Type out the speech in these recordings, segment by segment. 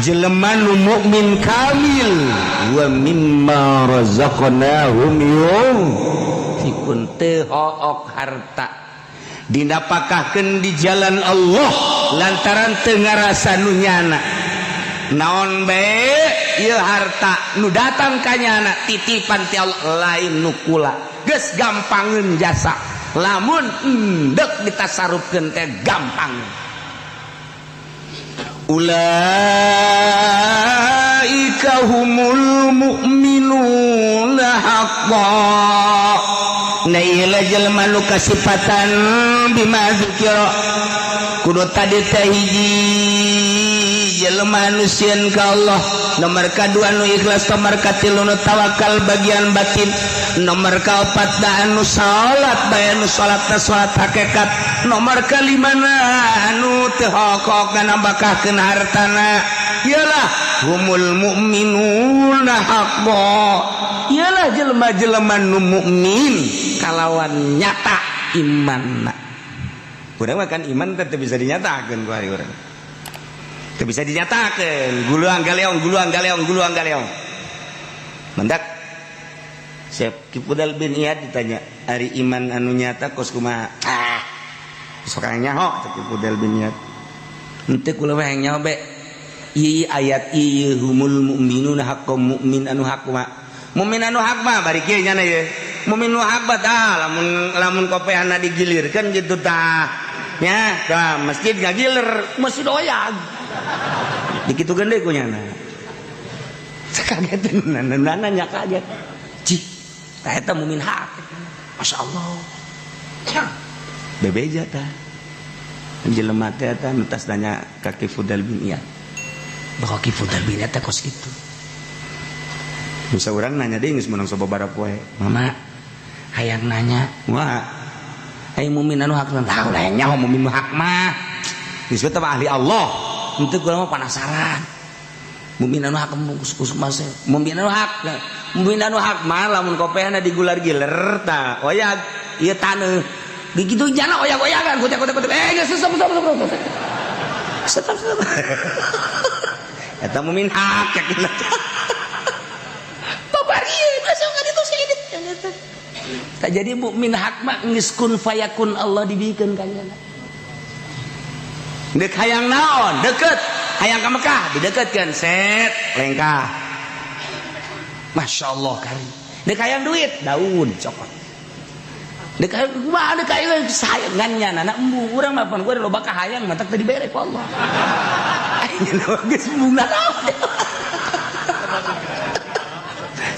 jelema nu mukmin kamil wa mimma razaqnahum yunfiqun teu hook harta dinapakahkeun di jalan Allah lantaran teu ngarasa nu nyana naon bae ieu harta nu datang ka nyana titipan ti Allah lain nu kula geus gampangeun jasa lamun endek ditasarufkeun teh gampang ulaika humul mu'minuna haqqan naila jelma nu kasifatan bima dzikra kudu tadi teh hiji jelma nu sieun ka Allah nomor kadua nu ikhlas nomor katilu nu tawakal bagian batin nomor kaopat da anu salat bae anu salatna salat hakikat nomor kalimana anu teu hokok nambahkeun hartana ialah humul mu'minuna haqqan ialah jelema-jelema nu mukmin kalawan nyata imanna urang mah kan iman teh bisa dinyatakeun ku ari urang teu bisa dinyatakeun guluang galeong mendak Syekh Kifudal bin Iyad ditanya ari iman anu nyata kos kumaha sok nyaho Syekh Kifudal bin Iyad henteu kula mah yang nyaho be ieu ayat ieu humul mu'minuna haqqan mukmin anu hak mah mukmin anu hak mah bari kieu nya ye mukmin anu hak tah lamun kopehanna digilirkeun gitu tah nya ka masjid ngagiler masjid oyag dikitukeun deui ku nyana sakageteun nanya kaget cik tah eta mukmin hak masyaallah bebeja tah jelema teh eta nu tas nanya ka Kifudal bin Iyad bahwa Kifudal bin Iyad teh kos kitu bisa urang nanya deui geus meunang sababaraha poe mama hayang nanya wah hayang mukmin anu hak tahu lah nyaho mukmin hak mah geus teh ahli Allah henteu kula mah penasaran mukmin anu hak kus mas mukmin anu hak mah lamun kopehna digular-giler tah oyag ieu taneuh begitu jana oyag-oyagan kutek geus stop eta mukmin hak yakin babarieu masuk ka ditu sidit tak jadi mukmin hak mah geus kun fayakun Allah dibikeun ka nya deuk hayang naon deukeut hayang ka Mekah dideketkeun set lengkah masyaallah kari deuk hayang duit daun cokot deuk hayang sayangannya anak embu urang mah pan gua loba ka hayang mah tak teu dibere ku Allah ayeuna geus bunga naon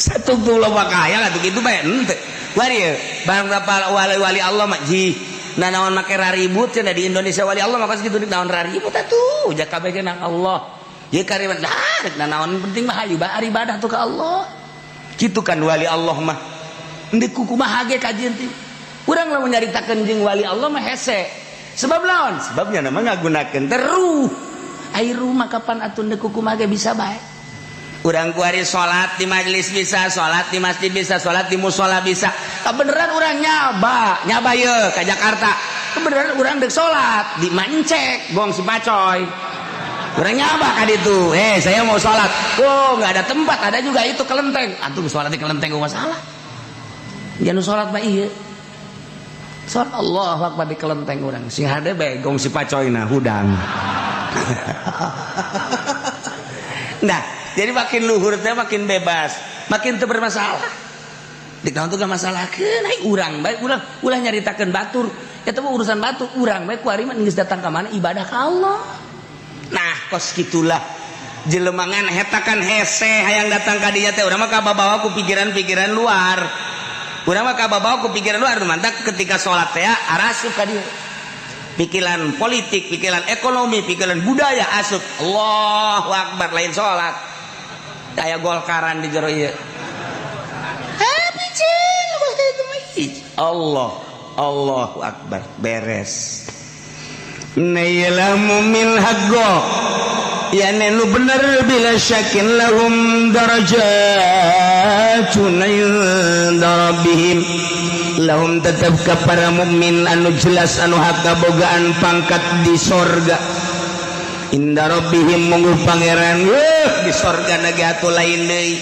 satu tuh loba ka hayang atuh kitu bae henteu bari barang berapa wali Allah mah ji naon make raribut cenah di Indonesia wali Allah mah kos kitu naon raribut atuh jak kabeh nang Allah ieu kariman rek naon penting mah hayu ibadah tuh ka Allah kitu kan wali Allah mah endeu kumaha ge kajian teh urang lamun nyaritakeun jeung wali Allah mah hese sebab naon sebabnya nama ngagunakeun teruh ai rumah kapan atuh endeu kumaha ge bisa bae urang ku hari salat di majelis bisa salat di masjid bisa salat di mushola bisa kebeneran urang nyaba ye ka Jakarta kebeneran urang deuk salat di Mancek gong si Pacoy urang nyaba ka ditu saya mau salat enggak ada tempat ada juga itu kelenteng atuh salat di kelenteng masalah jangan salat mah ieu salat Allahu Akbar di kelenteng urang sing hade bae gong si Pacoy na hudang nah jadi makin luhur teh makin bebas makin teu bermasalah dik naon teh masalahkeun ai urang bae ulah nyaritakeun batur eta mah urusan batur urang bae ku ari mah geus datang ka mana ibadah ka Allah nah kos kitulah jelema ngan eta kan hese hayang datang ka dinya teh urang mah kababawa ku pikiran-pikiran luar urang mah kababawa ku pikiran luar mantap ketika salat teh arasup ka dieu pikiran politik pikiran ekonomi pikiran budaya asup Allahu Akbar lain salat kayak golkaran di jero ieu Allahu Akbar beres nailah mu'min haqqa ya nenu bener bila syakin lahum darajatun inda rabbihim lahum tetap ka para mukmin anu jelas anu hak kabogaan pangkat di sorga inda rabbihim mungguh pangeran di sorga na atuh lain deui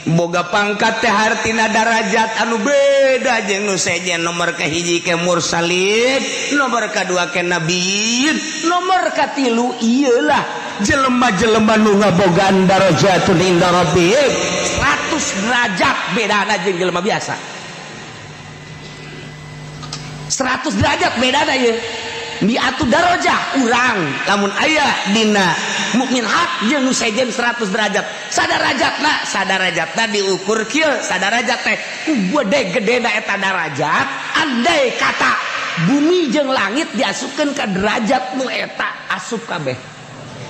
boga pangkat teh hartina darajat anu beda jeung nu sejen nomor kahiji ke mursalin nomor kadua ke nabiin nomor katilu iyalah jelema-jelema nu ngabogaan darajatun inda rabbihim 100 derajat bedana jeung jelema biasa 100 derajat bedana ye mi'atu darajah urang lamun aya dina mukmin hak jeung nu sejen 100 derajat sadarajatna diukur kieu sadarajat teh gede-gedena eta darajat andai kata bumi jeung langit diasupkeun ka derajat nu eta asup kabeh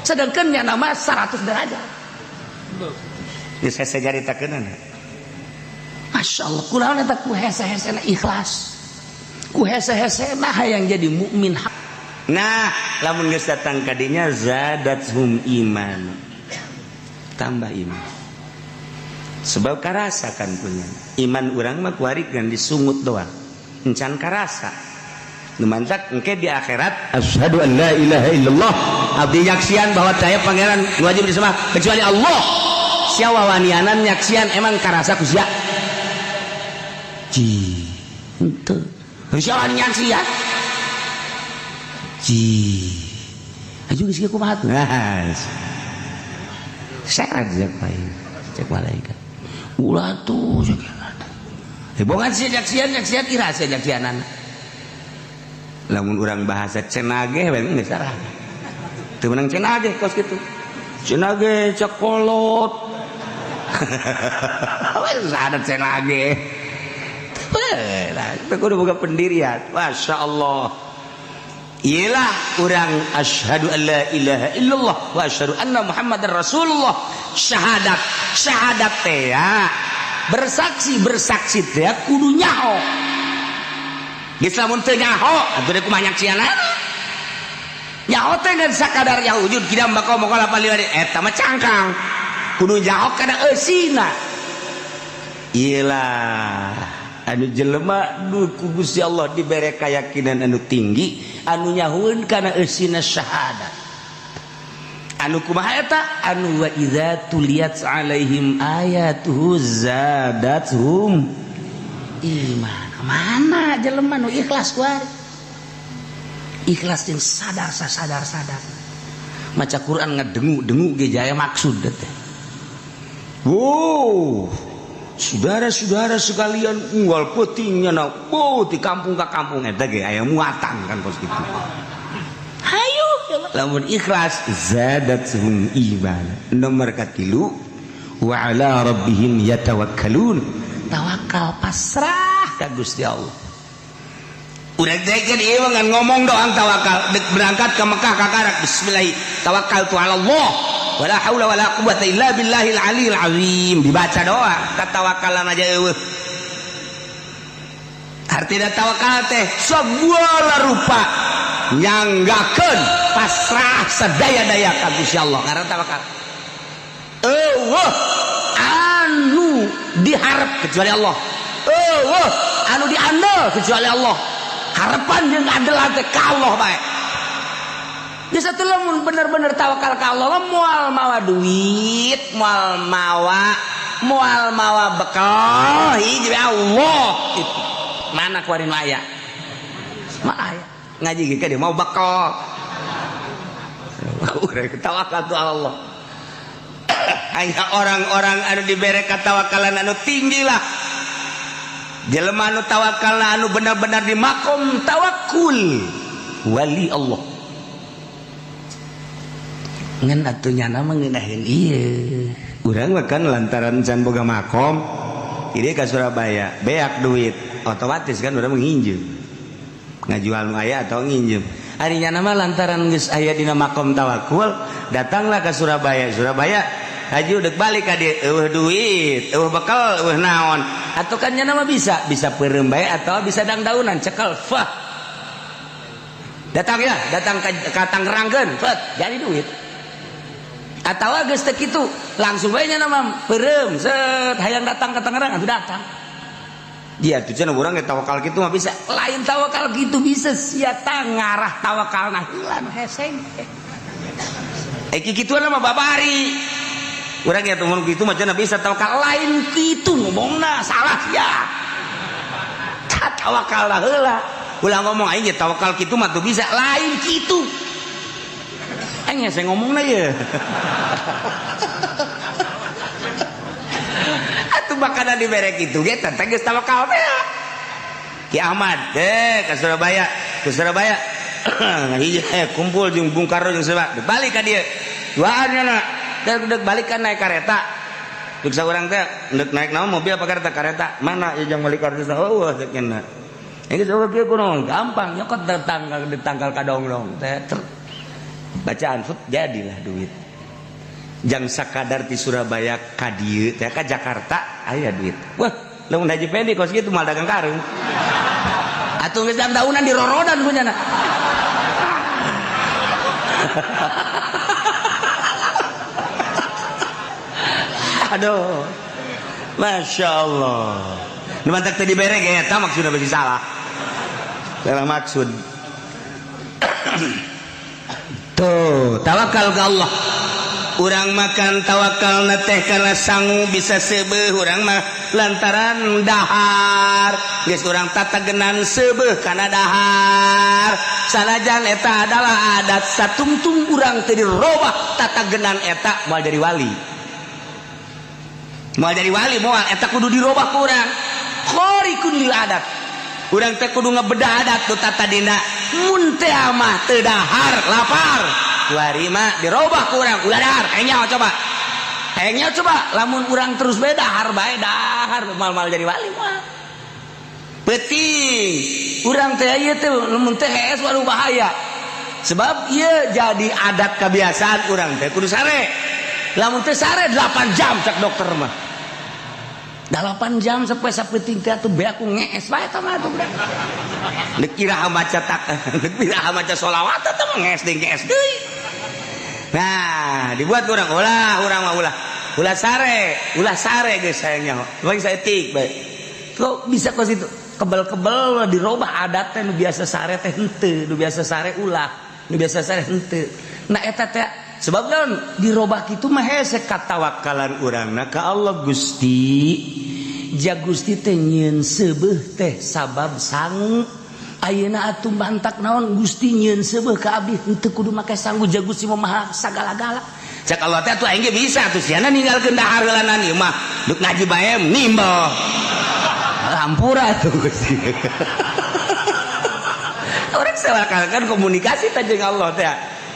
sedangkeun nya nama 100 derajat geus hese jaritakeunana masyaallah kunaon eta ku hese-hesena ikhlas ku hese-hesena hayang jadi mukmin hak. Nah, lamun geus datang ka dinya zadathum iman. Tambah iman. Sebab karasa kan punya. Iman urang mah kuarikeun disungut doang. Encan karasa. Nu mantak engke di akhirat asyhadu an la ilaha illallah. Abdi nyaksian bahwa daya pangeran wajib disembah kecuali Allah. Sia wawanianan nyaksian emang karasa ku sia. Ji. Henteu. Siapa nyaksian? Aju geus kieu kumaha tuh? Syarat cek malaikat. Ulah tuh cek. Hebogan sih nyaksian ira sih nyaksianan. Lamun urang bahasa cenage we geus sarah. Teu menang cenage kos kitu. Cenage cekolot. Wes ada cenage. Kita kudu boga pendirian. Masya Allah. Ialah orang asyhadu an la ilaha illallah wa asyhadu anna muhammadar rasulullah. Syahadat teh bersaksi teh kudu nyaho. Geus lamun teu nyaho atuh teh kumaha nyaksiana. Nyaho teh ngan sakadar ya wujud kidam bakal moal paliwari eta mah cangkang. Kudu nyaho kana eusina. Ialah anu jelema nu ku Gusti Allah dibere kayakinan anu tinggi anu nyahueun kana eusina syahadat anu kumaha eta anu wa idza tuliyat alaihim ayatuhu zadathum iman mana jelema nu ikhlas kuari ikhlas jeung sadar maca Quran ngadengu ge jaya maksud teh wow. Saudara-saudara sekalian unggal peutingnya na di kampung ka kampung eta ge aya muatan kan pos kitu. Hayu lamun ikhlas zadathum iman. Nomor katilu wa ala rabbihim yatawakkalun. Tawakal pasrah ka Gusti Allah. Urang teh kan ieu ngan ngomong doang tawakal berangkat ke Mekah kakarak bismillah tawakkaltu ala Allah. Wala haula wala quwwata illa billahil aliyil azim dibaca doa katawakalan aja eueuh artina tawakal teh segala rupa nyanggakeun pasrah sadaya-daya ka Gusti Allah karena tawakal eueuh anu diharap kecuali Allah eueuh anu diandel kecuali Allah harapan jeung andelan teh ka Allah bae. Bisa tuh lamun bener-bener tawakal ka Allah moal mawa duit, moal mawa bekal, hiji Allah itu. Mana kuarin aya? Ma aya. Ngaji ge dia mau bekal. Urang tawakal tu Allah. Hanya orang-orang anu dibere katawakalan anu tinggi lah. Jelema anu tawakal anu benar-benar di makom tawakul wali Allah. Ngan atunya nama ngeunaheun ieu. Urang mah kan lantaran can boga makom, ide ka Surabaya, beak duit, otomatis kan urang nginjem. Ngajual nu aya atau nginjem. Ari nya nama lantaran geus aya dina makom tawakul, datanglah ke Surabaya. Surabaya haji udah balik ka dieu, eueuh duit, eueuh bekal, eueuh naon. Atuh kan nya nama bisa peureum bae atau bisa dangdaunan cekel fah. Datang ka Tangerangkeun, fat, jadi duit. Atau geus teu kitu langsung bae nya nama peureum set hayang datang ke Tangerang atuh datang. Dia tuh cenah urang ge tawakal kitu mah bisa. Lain tawakal kitu bisa sia tah ngarah tawakalna hilang heseng. Kituan mah babari. Urang ya tuh gitu macam bisa tawakal lain kitu ngomongna salah ya. Tawakal lah heula. Ulah ngomong aing ge tawakal kitu mah tuh bisa lain kitu. Aing saya ngomongna ye. Atuh bakana dibere kitu ge teh geus tawakal teh. Ki Ahmad ke Surabaya. Kumpul jeung Bung Karno jeung Sewa balik ka dieu duaannya dek balikan naik kereta dek saurang teh dek naik naon mobil apa kereta mana ya jang balik kartu oh cenah ini coba kieu kunaon gampang nyokot tanggal kadong-dong teh bacaan fut jadilah duit jang sakadar di Surabaya ka dieu teh ka Jakarta aya duit wah lamun haji pendi kos kitu mal dagang karung atuh geus jam tahunan di rorodan punyana. Aduh, masya Allah. Numantak tadi berek ya, tak maksudnya bagi salah. Salah maksud. Tuh, tawakal ke Allah. Urang makan tawakal nateh karena sangu bisa sebeh urang mah lantaran dahar. Geus urang tatagenan sebeh kana dahar. Sanajan eta adalah adat satungtung urang teu dirobah tatagenan eta moal jadi wali. Moal jadi wali moal eta kudu dirobah ku urang. Khariqun lil adat. Urang teh kudu ngabedah adat tu tata dina. Mun teh mah teu dahar lapar. Warima dirobah ku urang ulah dahar hayang coba lamun urang terus beda dahar bae dahar mal jadi wali mah penting urang teh ieu teh lamun teh hees waduh bahaya sebab ieu jadi adat kebiasaan urang teh kudu sare lamun teh sare 8 jam cak dokter mah 8 jam sampai sapeting teh atuh beak ku ngees bae tah mah atuh nek kira maca tak nek kira maca sholawat teh mah ngees deui. Nah, dibuat urang ulah sare geus sayangnya. Bagi saya tik bae. Kok bisa kos itu kebel-kebel dirobah adat teh nu biasa sare teh henteu, nu biasa sare ulah, nu biasa sare henteu. Nah eta teh sebab naon dirobah kitu mah hese katawakalan urangna ka Allah Gusti. Ja Gusti teh nyieun seubeuh teh sabab sangu. Ayeuna atuh bantak naon Gusti nyieun seubeuh ka abdi henteu kudu make sanggu ja Gusti mah sagala-gala. Cak Allah teh atuh aing ge bisa atuh siana ninggalkeun dahar heulanan ieu mah duk ngaji bae nimbal. Hampura tuh Gusti. Orang sawakalkan komunikasi teh jeung Allah teh.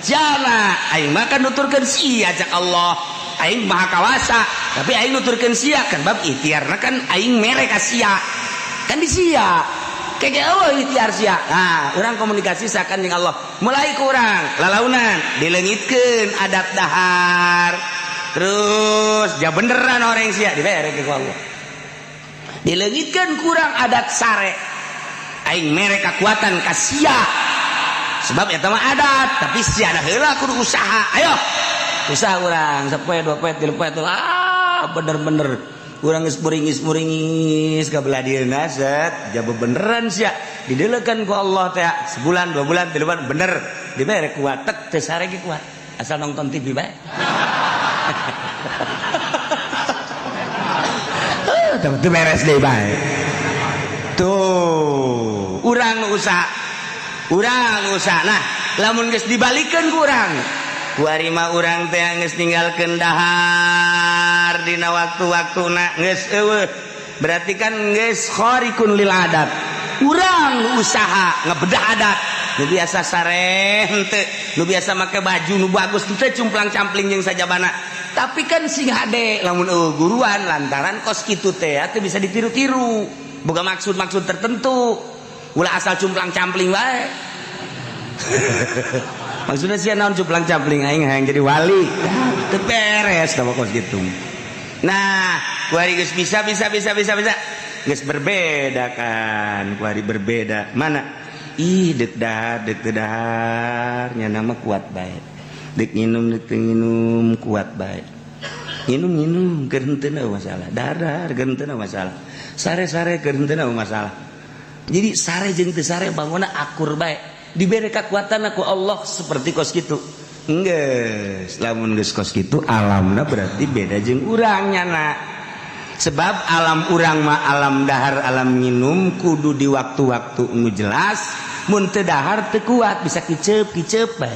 Jana aing mah kan nuturkeun sia cak Allah. Aing maha kawasa, tapi aing nuturkeun sia kan bab ikhtiarna kan aing mere ka sia. Kan di sia. Keke Allah ikhtiar sia. Nah, urang komunikasi sakan jeung Allah. Mulai ku urang lalaunan dileungitkeun adat dahar. Terus ja beneran orang sia dibere ke Allah. Dileungitkeun kurang adat sare. Aing mere kakuatan ka sia. Sebab eta mah adat, tapi sia da heula kudu usaha. Ayo. Usaha urang 1 poe 2 poe 3 poe bener-bener urang geus muringis ka belah dieuna set jaba beneran sia didelekeun ku Allah teh sebulan 2 bulan 3 bulan bener dibere kuat tek teu sare ge kuat asal nonton TV bae teu beres deui bae tuh urang usaha nah lamun geus dibalikeun ku urang kuarima urang teh geus ninggalkeun dahar dina waktu-waktuna geus eueuh berarti kan geus khariqun lil adat urang usaha ngabedah adat nu biasa sare henteu nu biasa make baju nu bagus teu cumplang-campling jeung sajabana tapi kan sing hade lamun eueuh guruan lantaran kos kitu teh teu bisa ditiru-tiru boga maksud-maksud tertentu ulah asal cumplang-campling wae maksudnya sih naon cumplang-campling aing hayang jadi wali teu beres da kos kitu. Nah, kuari geus bisa geus berbeda kan kuari berbeda mana ih dek dahar nya nama kuat bae dek nginum kuat bae nginum keur henteu masalah dahar keur henteu masalah sare keur henteu masalah jadi sare jeung teu sare bangunna akur bae diberi kekuatan aku Allah seperti kos gitu Geus lamun geus kos kitu alamna berarti beda jeung urangnya nak. Sebab alam urang mah alam dahar alam minum kudu di waktu-waktu nu jelas, mun teu dahar teu kuat bisa kiceup bae.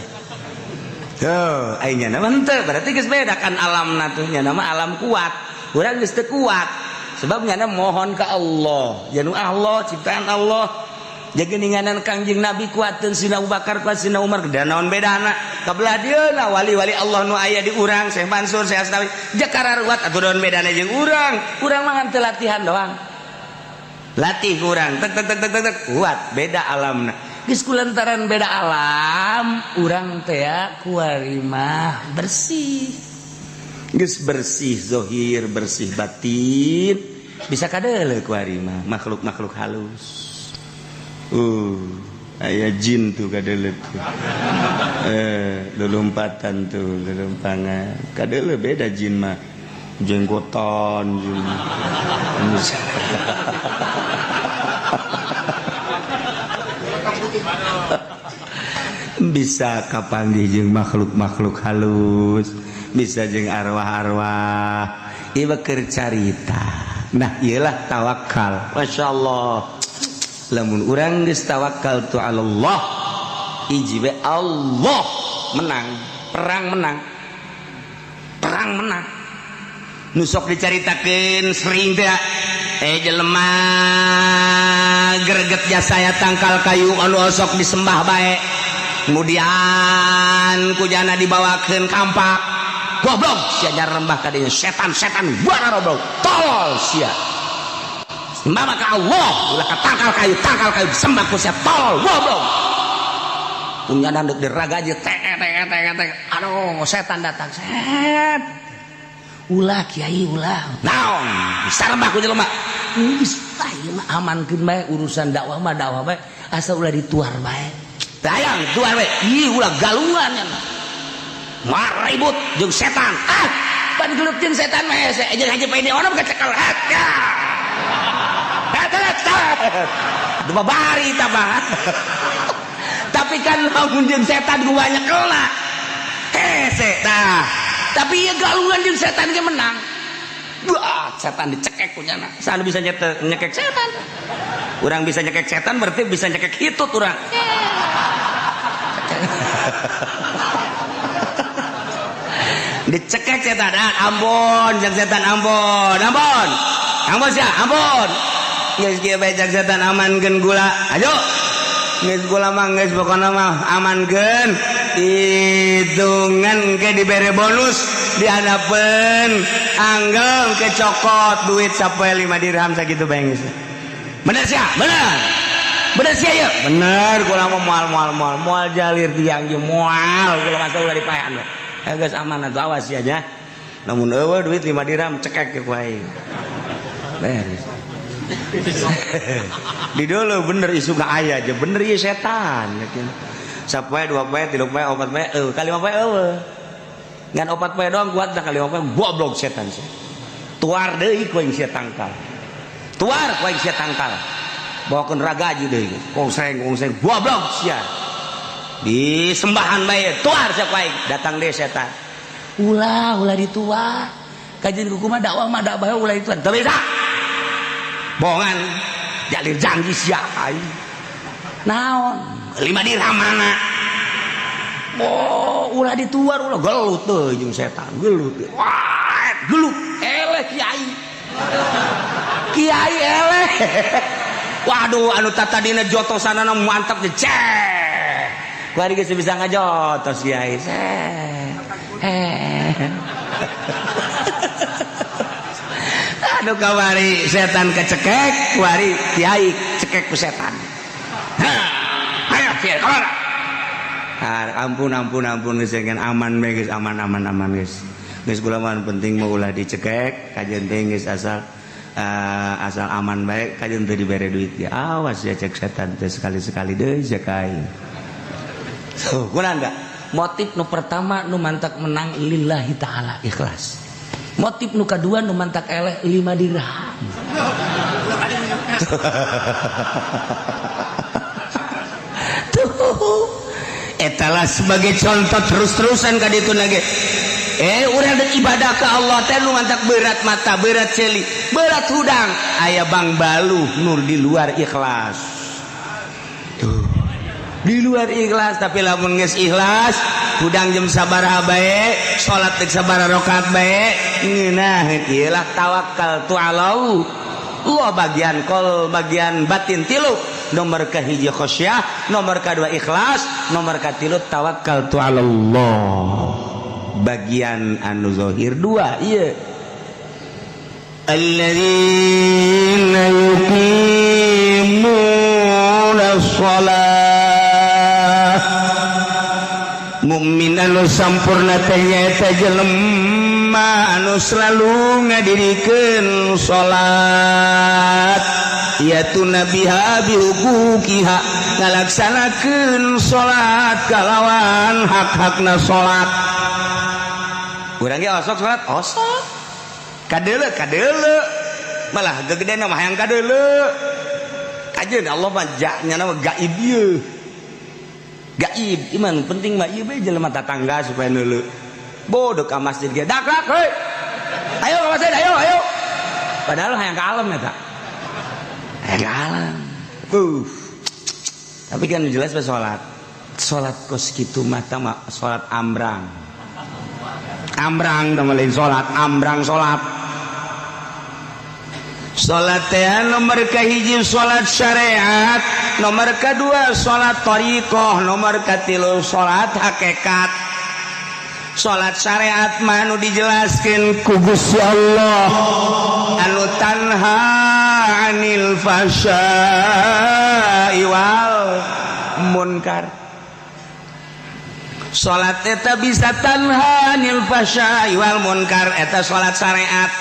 Tuh, aya nya teu berarti geus beda kan alamna teh nya nama alam kuat. Urang geus teu kuat. Sebab nya mohon ka Allah. Janu Allah ciptaan Allah. Jageninganan Kangjeng Nabi kuateun Sina Abu Bakar kuat Sina Umar da naon bedana kabelah dieuna wali-wali Allah nu aya di urang Syekh Mansur Syekh Asnawi jakara ruwat atuh naon bedana jeung urang mah teu latihan doang latih urang tek kuat beda alamna geus kulantaran beda alam urang teh kuari mah bersih geus bersih zahir bersih batin bisa kadeuleu kuari mah makhluk-makhluk halus. Aya jin tuh kadeuleu tuh. Lulumpatan tuh, lulumpangan. Kadeuleu beda jin mah. Jenggotan jin. Bisa kapanggih jeung makhluk-makhluk halus, bisa jeung arwah-arwah. Ieu keur carita. Nah, iyalah tawakal. Masyaallah. Lamun urang geus tawakal tu Allah hiji we Allah menang perang menang nu sok dicaritakeun sering teh jelema greget jasa tangkal kayu anu sok disembah bae kemudian kujana dibawakeun kampak goblok sia nyar rembah ka dieu setan buana goblok tol sia sembah ka Allah ulah tangkal kayu sembah ku sia tol goblok punya nanduk diraga aja tek aduh setan datang set ulah kiai ulah naon sarembah ku jelema geus tah ieu mah amankeun bae urusan dakwah bae asal ulah dituar bae tayang tuar bae ieu ulah galungan maribut jeung setan pan gelut jeung setan mah hese jeung haji paine orang kecekel Dua bari tabah. Tapi kan lamun jeung setan ku banyak kena. Hese tah. Tapi ieu galungan jeung setan ge menang. Wah, setan dicekek ku nyana. Sanu bisa nyekek setan. Urang bisa nyekek setan berarti bisa nyekek hitut urang. Dicekek setan, ampun jeung setan ampun. Ampun sia, ampun. Geus kieu bae jeung setan amankeun gula. Ayo. Geus gula mah geus pokona mah amankeun. Hitungan ke dibere bonus dihadapeun anggel ke cokot duit sapoe 5 dirham sakitu bae geus. Bener sia? Bener sia ieu? Bener gula mah moal jalir tiang ieu moal gula mah ulah dipaean we. Geus aman atuh awas ya nya. Namun eueuh duit 5 dirham cekek ke wae. Beres. Di dulu bener isu gak aya aja bener ieu setan yakin. Sapoe 2 poe 3 poe 4 poe kali 5 poe eueuh. Ngan 4 poe doang kuat dah kali 5 poe goblok setan sih. Tuar deui ku aing sia tangkal. Tuar ku aing sia tangkal. Bawakeun ragaji deui. Kongseng goblok sia. Di sembahan bae tuar sia ku aing datang deui setan. Ulah dituar. Kajian kuku mah dakwah mah dakwah ulah itu teu beda. Bohongan jalir janji sia aing. Naon? 5 dirham mana? Oh, ulah dituar ulah gelut teuh jeung setan, gelut. Wah, gelut eleh kiai. Kiai eleh. Waduh, anu tata dina jotosanana mantap teh. Kuari geus bisa ngajotos kiai. Aduh kawari setan kecekek, kuari kiai cekek ku setan. Ayo kiai, kamana? Ampun geus gen aman we geus aman geus. Geus kula mah penting mah ulah dicekek, kajian teh geus asal aman bae, kajian teh dibere duit ya. Awas ya cek setan teh sekali-sekali deui cek aing. So, kurang enggak? Motif nu pertama nu mantak menang lillahi ta'ala ikhlas. Motif nu kedua nu mantak eleh 5 dirham. Tuh eta Etala sebagai contoh terus-terusan ka ditu nage. Urang ibadah ke Allah teh nu mantak berat mata, berat celi, berat hudang, aya bang balu nur di luar ikhlas. Tuh. Di luar ikhlas, tapi lamun geus ikhlas, hudang jam sabaraha bae, salat teh sabaraha rakaat bae, nah ieu lah tawakkal tu Allah. Bagian kol, bagian batin tilu. Nomor ka hiji khosyah, nomor ka 2 ikhlas, nomor ka 3 tawakkal tu Allah. Bagian anu zahir 2 ieu alladzina yuqimuna shalah mukmin anu sampurna teh nyaeta jelema anu selalu ngadirikeun salat yatuna biha bihuquqiha ngalaksanakeun salat kalawan hak-hakna salat. Urang ge osok salat osok kadeuleu malah gegedena mah hayang kadeuleu kajeun Allah mah nya gaib ieu gaib iman penting mah ieu bae jelema tatangga supaya neuleu bodoh ka masjid ge dak heuy ayo ka masjid ayo padahal hayang ka alam eta hayang ka alam tapi kan jelas bae salat kos kitu mah tah salat ambrang nama lain salat ambrang salat teh nomor kahiji salat syariat, nomor kedua salat thariqah, nomor katilu salat hakikat. Salat syariat mah anu dijelaskeun ku Gusti Allah anu tanha anil fasya'i wal munkar. Salat eta bisa tanha anil fasya'i wal munkar, eta salat syariat.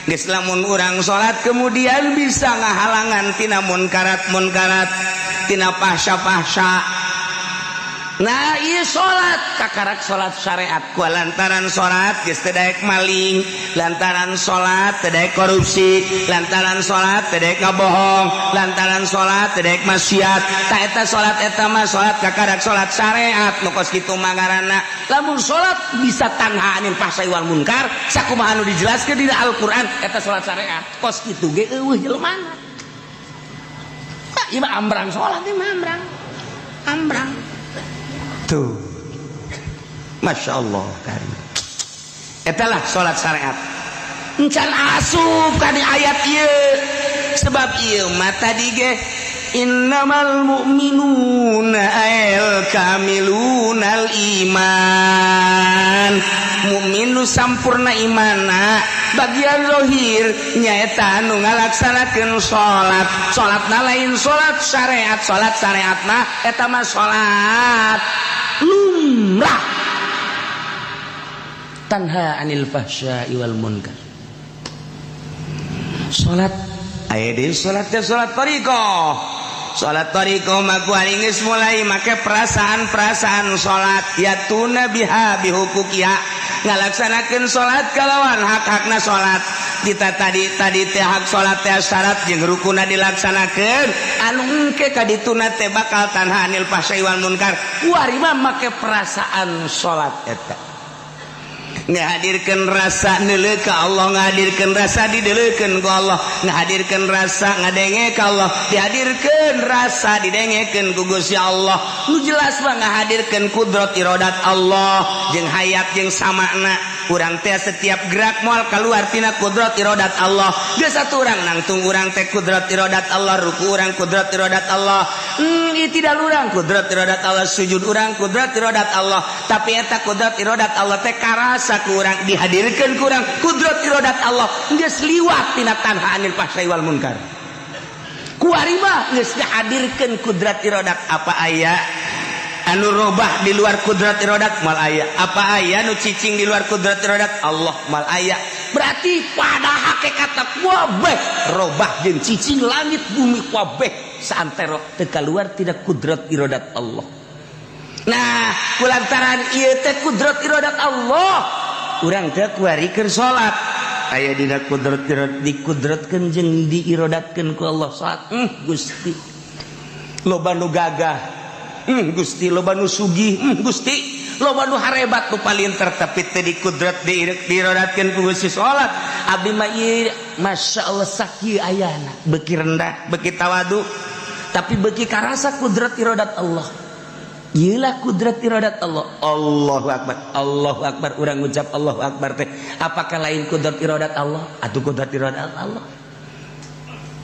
Geus lamun urang salat kemudian bisa ngahalangan tina munkarat tina fahsya. Nah ieu salat kakarak salat syariat ku lantaran salat geus teu daek maling, lantaran salat teu daek korupsi, lantaran salat teu daek ngabohong, lantaran salat teu daek maksiat. Tah eta salat eta mah salat kakarak salat syariat nu kos kitu mah ngaranna. Lamun salat bisa tanha anil fahsya'i wal munkar sakumaha anu dijelaskeun dina Al-Qur'an eta salat syariat. Kos kitu ge eueuh jelemana. Ieu mah ambrang salat ieu mah ambrang. Tuh, masya Allah karim. Etalah salat syariat. Encan asup ka di ayat ieu. Sebab ieu mah tadi ge innamal mu'minuna al kamilunal iman. Mukmin nu sampurna imanna bagian zahir nyaeta anu ngalaksanakeun salat. Salatna lain salat syariat, salat syariatna eta mah salat lumrah tanha anil fahsya'i wal munkar. Salat aya deui salat teh salat thariqah. Salat thariqah mah ku geus mulai make perasaan-perasaan salat yatuna biha bihuquqiha ngalaksanakeun salat kalawan hak-hakna salat. Kita tadi teh hak salat teh syarat jeung rukunna dilaksanakeun anu engke ka dituna teh bakal tanha anil fahsya'i wal munkar. Kuari mah make perasaan salat eta. Ngahadirkeun rasa neuleuh ka Allah, ngahadirkeun rasa dideuleukeun ku Allah, ngahadirkeun rasa ngadenge ka Allah, dihadirkeun rasa didengekeun ku Gusti Allah. Nu jelas mah ngahadirkeun kudrat iradat Allah jeung hayat jeung samana. Urang teh setiap gerak moal kaluar tina kudrat iradat Allah. Geus saturang nangtung urang teh kudrat iradat Allah, ruku urang kudrat iradat Allah. Tidak urang kudrat iradat Allah, sujud urang kudrat iradat Allah. Tapi eta kudrat iradat Allah teh karasa ku urang dihadirkeun ku urang kudrat iradat Allah geus liwat tina tanha anil fahsya'i wal munkar. Kuari mah geus dihadirkeun kudrat iradat apa aya anu robah di luar kudrat iradat mal aya, apa aya nu cicing di luar kudrat iradat Allah mal aya. Berarti pada hakikatna kabeh robah jeung cicing langit bumi kabeh saantero teu kaluar tina kudrat iradat Allah. Nah kulantaran ieu teh kudrat iradat Allah urang teh kuarikeun salat aya dina kudrat dikudratkeun jeung diiradatkeun ku Allah salat. Gusti loba nu gagah Gusti loba nu sugih, Gusti loba nu harebat nu palinter tapi teu di kudrat dirodatkeun ku Gusti salat. Abdi mah ieu masyaallah sakieu ayana, beuki rendah, beuki tawadu, tapi beuki karasa kudrat iradat Allah. Ieulah kudrat iradat Allah. Allahu akbar. Allahu akbar urang ngucap Allahu akbar teh. Apakah lain kudrat iradat Allah atuh kudrat iradat Allah?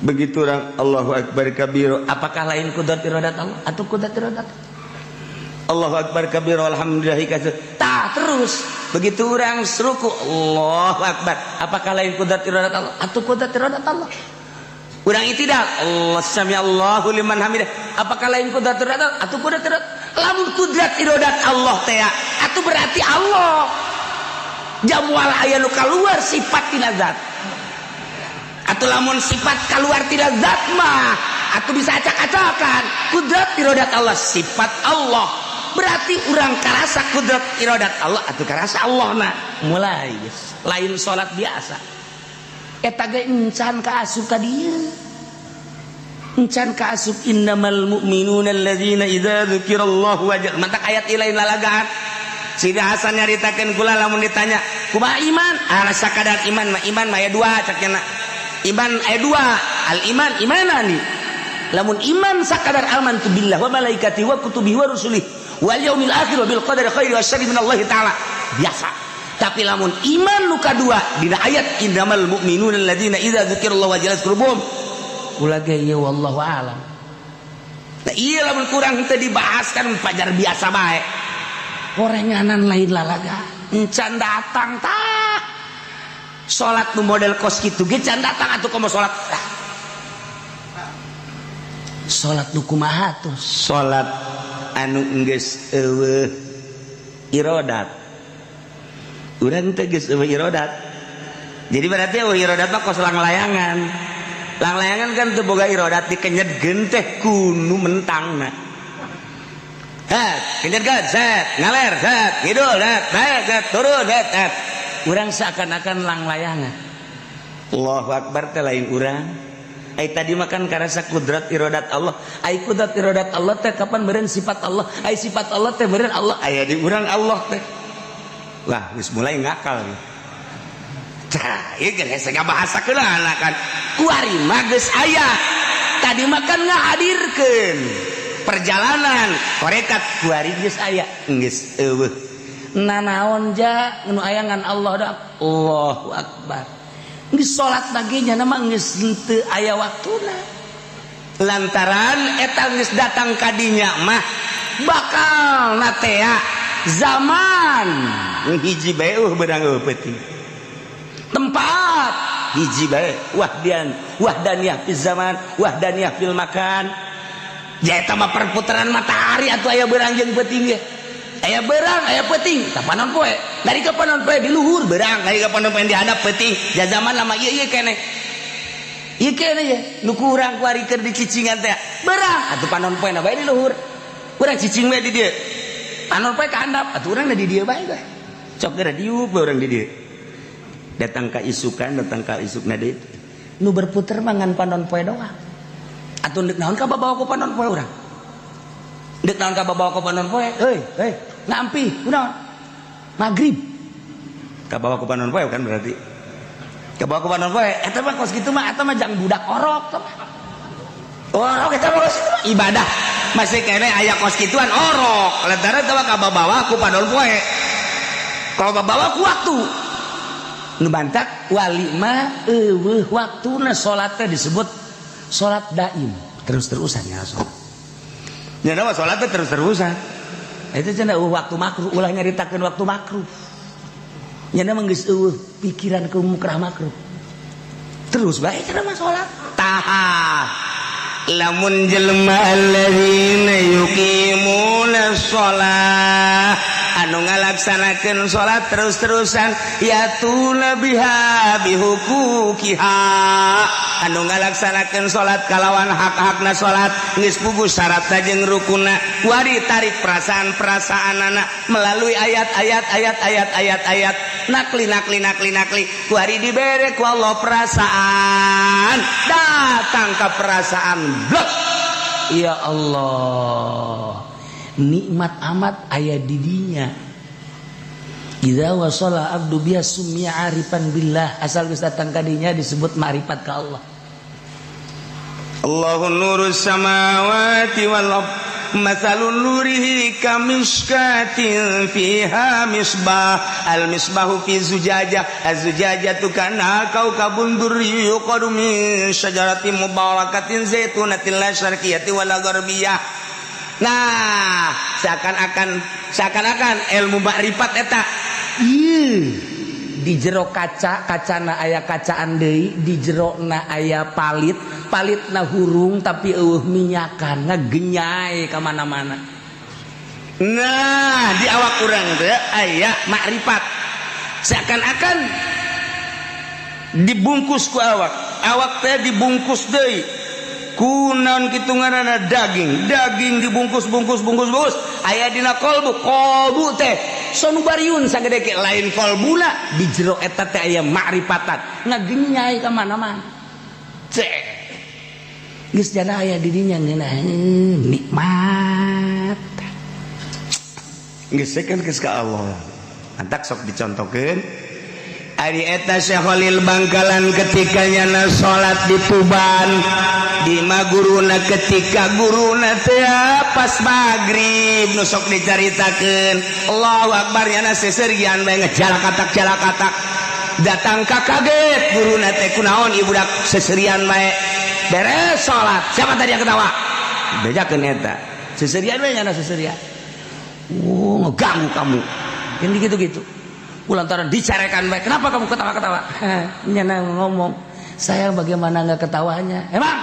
Begitu orang Allahu akbar kabir. Apakah lain kudrat iradat Allah atau kudrat iradat Allahu akbar kabir alhamdulillah kasih. Tah terus begitu orang seruku Allahu akbar. Apakah lain kudrat iradat Allah atau kudrat iradat Allah? Urang itidal Allah sami Allahu liman hamidah. Apakah lain kudrat iradat Allah atau kudrat iradat? Lamun kudrat iradat Allah teh atuh berarti Allah. Jamual aya nu kaluar sifat tina zat. Atau lamun sifat keluar tidak zat mah atau bisa acak-acakan kudrat iradat Allah sifat Allah berarti urang karasa kudrat iradat Allah atau karasa Allah na mulai lain sholat biasa eta ge encan kaasup ka dieu encan kaasup innamal mu'minuna alladzina idza dzukirallahu wajadat mantak ayat lain lalagaan Sida Hasan nyaritakeun kula lamun ditanya kumaha iman sakadar iman mah aya dua cakna iman ayat 2 al iman imanani lamun iman sakadar aman tu billah wa malaikati wa kutubihi wa rusulih wal yaumil akhir wa bil qadari khairi wa syarri minallahi taala biasa. Tapi lamun iman nu kadua dina ayat innamal mu'minuna alladzina idza dzukirallahu wajilat qulubuhum ulah ge ieu wallahu alam. Nah ieu lamun kurang teu dibahaskan pajar biasa bae gorenganan lain lalaga encan datang tah salat nu model kos kitu ge can datang atuh komo salat. Salat nu kumaha tuh? Salat anu geus eueuh iradat. Urang teh geus eueuh iradat. Jadi berarti eueuh iradat mah kos langlayangan. Langlayangan kan teu boga iradat dikenyedkeun teh kunu mentangna. Kenyedkeun set, ngaler set, ngidul set, turun set. Urang seakan-akan langlayangan. Allahu akbar teh lain urang. Ai tadi makan karasa kudrat iradat Allah. Ai kudrat iradat Allah teh kapan beureun sifat Allah. Ai sifat Allah teh beureun Allah. Aya di urang Allah teh. Wah, geus mulai ngakal nih. Tah, ieu geus ngabahasakeun kan. Kuari mah geus aya. Tadi makan ngahadirkeun perjalanan korekat kuari geus aya. Geus eueuh. Nanaon ja nu aya ngan Allah da Allahu akbar geus salat lagi nya mah geus teu aya waktuna lantaran eta geus datang ka dinya mah bakal natea zaman hiji bae beurang peuting tempat hiji bae wahdaniyah fil zaman wahdaniyah fil makan ya eta mah perputaran matahari atuh aya beurang jeung peuting ge. Aya berang, aya peuting, kapanon poe. Dari kapanon poe di luhur berang, dari kapanon poe di hadap peuting. Ja zaman lama ieu keneh. Ieu keneh ya, nu kurang kuari keur dicicingan teh. Berang, atuh panon poe na bae di luhur. Urang cicing we di dieu. Panon poe ka handap, atuh urang di dieu bae bae. Cok geura diuk bae urang di dieu. Datang ka isukan, datang ka isukna deui. Nu berputer mah ngan panon poe doang. Atuh deuk naon ka babawa ku panon poe urang? Deuk naon ka babawa ku panon poe? Heuy. Ngampi, kunaon? Maghrib. Kabawa ku panon poe kan berarti. Kabawa ku panon poe, eta mah kos kitu mah eta mah jang budak orok teh. Orok eta mah kos kitu mah ibadah. Masih kene aya kos kituan orok. Lantaran teh kabawa ku panon poe. Kalau kabawa ku waktu. Nu bantak wali mah eueuh waktuna salat teh disebut salat daim, terus-terusan ya salat. Nya nama salat teh terus-terusan. Itu cenah waktu makruh ulah nyaritakeun waktu makruh. Nya mah geus eueuh pikiran ke mukrah makruh. Terus bae cenah mah salat. Tah. Lamun jelema alladzina yuqimuna shalah anu ngalaksanakeun salat terus-terusan yatuna biha bihuquqiha anu ngalaksanakeun salat kalawan hak-hakna salat geus puguh syaratna jeung rukunna wari tarik perasaan-perasaanana melalui ayat-ayat nakli kuari dibere ku Allah perasaan datang ke perasaan blok ya Allah nikmat amat aya di dinya. Idza wasala abdu biha summiya arifan billah, asal geus datang ka dinya disebut ma'rifat ka Allah. Allahun nurus samawati wal ardh mathalun nurihi kamishkatin fiha misbah al misbahu fi zujajah az-zujajatu kana kaukabun durri yuqadu min syajaratin mubarakatin zaitunatin la syarqiyati wala gharbiyah. Nah, seakan-akan ilmu ma'rifat eta di jero kacana aya kacaan deui, di jerona aya palitna hurung tapi eueuh minyakan ngagenyai ka mana-mana. Nah, di awak urang teh aya ma'rifat. Seakan-akan dibungkus ku awak teh dibungkus deui ku naon kitu ngaranna daging dibungkus aya dina kolbu teh sonubariun sagede ke lain kolbuna di jero eta teh aya ma'rifatan ngagenyai ka mana-mana. Geus jana aya di dinya nikmat. Geus kan geus ka Allah. Antak sok dicontokeun. Ari eta Syekh Khalil Bangkalan ketika nyana salat di Tuban di maguruna ketika guruna teh pas magrib nu sok dicaritakeun Allahu Akbar nyana seserian bae ngejalakatak datang ka kaget guruna teh kunaon ieu budak seserian bae beres salat siapa tadi yang ketawa bejakeun eta seserian bae nyana seserian ngeganggu kamu yang gitu-gitu lantaran dicarekan baik. Kenapa kamu ketawa-ketawa? Nyana ngomong, saya bagaimana nggak ketawanya? Emang,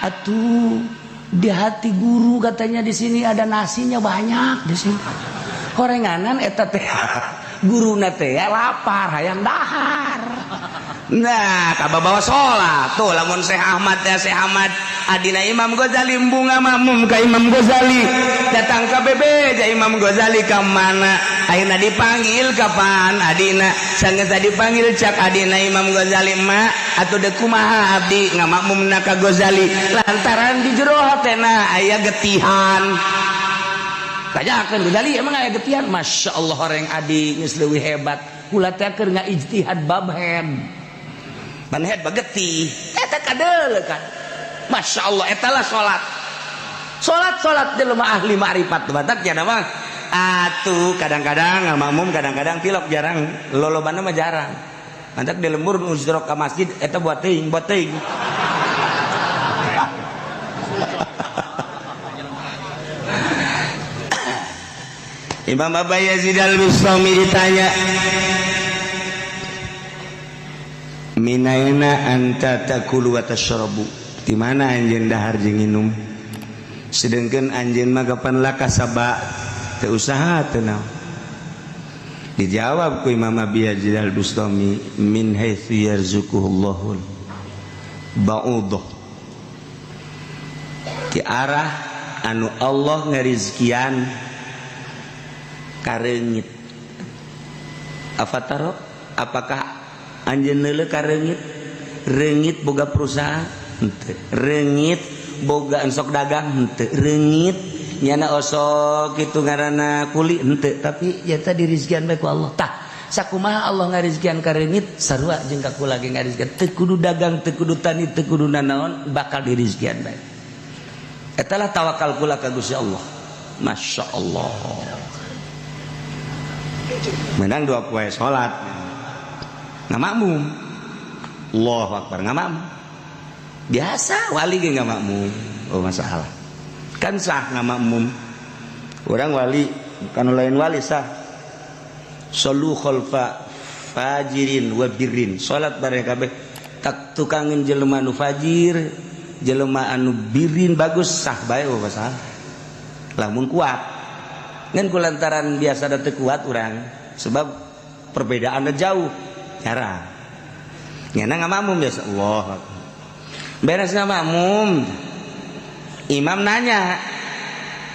atuh di hati guru katanya di sini ada nasinya banyak di sini. Horenganan eta teh guru teh lapar hayang dahar. Nah, kababawa sholat tuh lamun Syekh Ahmad adina Imam Ghazali bunga makmum ka Imam Ghazali datang ka bebe ja Imam Ghazali ka mana ayeuna dipanggil kapan adina sanggeus dipanggil cak adina Imam Ghazali ma atuh deuk kumaha abdi ngamakmumna ka Ghazali lantaran di jero hatena aya getihan kajakeun Ghazali emang aya getihan masyaallah horeng adi geus leuwih hebat kula teh keur ngaijtihad babhen manhead bageti eta kadeuleuh kan masyaallah eta lah salat jelema ahli ma'rifat batak nya mah atuh kadang-kadang makmum kadang-kadang tilok jarang lolobana mah jarang antak di lembur nu jero ka masjid eta buat teuing Imam Abu Yazid al-Bustami ditanya minaina anta takulu wa tashrabu di mana anjeun dahar jeung nginum sedengkeun anjeun mah kapan laka sabak teu usaha teu naon dijawab ku Imam Abi Yazid al-Bustami min haitsu yarzuquhullahul ba'udah di arah anu Allah ngarizkian kareungit afataro apakah anjeun neuleuh ka reungit boga perusahaan henteu reungit boga ensok dagang henteu reungit nyana osok kitu ngaranna kuli henteu tapi eta dirizkian bae ku Allah tah sakumaha Allah ngarizkian ka reungit sarua jeung ka kula ge ngarizkian teu kudu dagang teu kudu tani teu kudu nanaon bakal dirizkian bae eta lah tawakal kula ka Gusti Allah masyaallah menang 2 poe salat ngamakmum Allahu Akbar ngamakmum biasa wali ge ngamakmum oh masalah kan sah ngamakmum orang wali kan lain wali sah sallu khalfa fajirin wa birrin salat bareng kabeh tak tukangin jelema anu fajir jelema anu birrin bagus sah bae oh masalah lamun kuat ngan kulantaran biasa da teu kuat urang sebab perbedaanna jauh jarang nyana ngamakmum biasa Allah beres ngamakmum imam nanya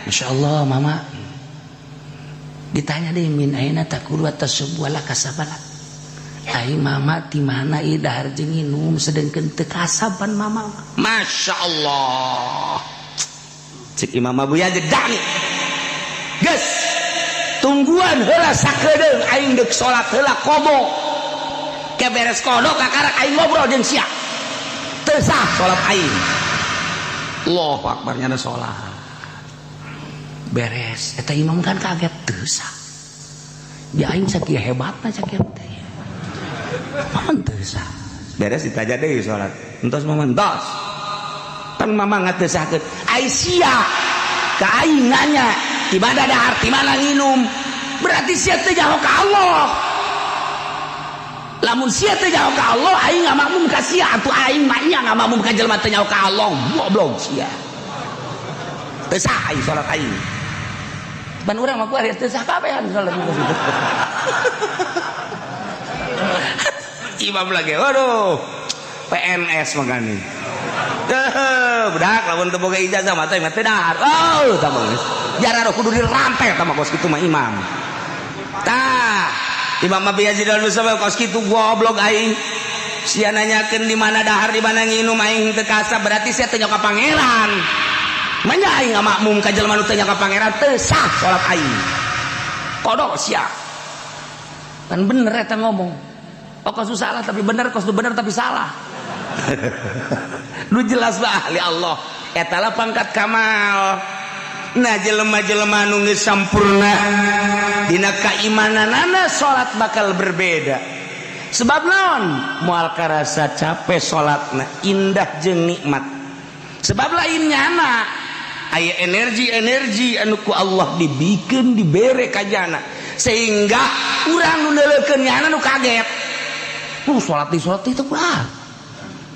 Masya Allah mama ditanya deh min aina takulu atas sebuah lakasabalan ai mama di mana ieu dahar jeung nginum sedengkeun teu kasaban mama Masya Allah cik Imam Abu Yazid dani geus tungguan heula sakedeung aing deuk salat heula kobo ke beres kodok kakarak aing ngobrol jeung sia teu sah salat aing. Allahu akbar nyana salat beres eta imam kan kaget teu sah ya aing sakieu hebatna sakieu teh mohon teu sah beres ditaja deui salat entos momen entos pan mama ngateusakeun Aisyah ka aing nanya ibadah dahar di mana nginum berarti sia teh jauh ka Allah. Lamun sia teh jauh ka Allah aing ngamakmum ka sia atuh aing mah nya ngamakmum ka jelema teh jauh ka Allah goblok sia teu sah aing salat aing ban urang mah kuari teu sah kabehan salat imam lagi waduh PNS makanya budak lamun teu boga ijazah mah teh dahar oh tah geus jarang kudu dirampe tah mah kos kitu mah imam tah Imam Abi Yazid al-Bustami kos kitu goblok aing sia nanyakeun di mana dahar di mana nginum aing teu kasab berarti sia teh ka pangeran manya aing ngamakmum ka jelema nu teu ka pangeran teu sah salat aing kodok sia kan bener eta ngomong kos salah tapi bener kos bener tapi salah lu jelas lah ahli Allah eta lah pangkat kamal nah jelema-jelema anu geus sampurna dina kaimananana salat bakal berbeda sebab naon moal karasa capek salatna indah jeung nikmat sebab lain nyana aya energi anu ku Allah dibikeun dibere ka jana sehingga urang nu neuleukeun nyana nu kaget salat itu kurang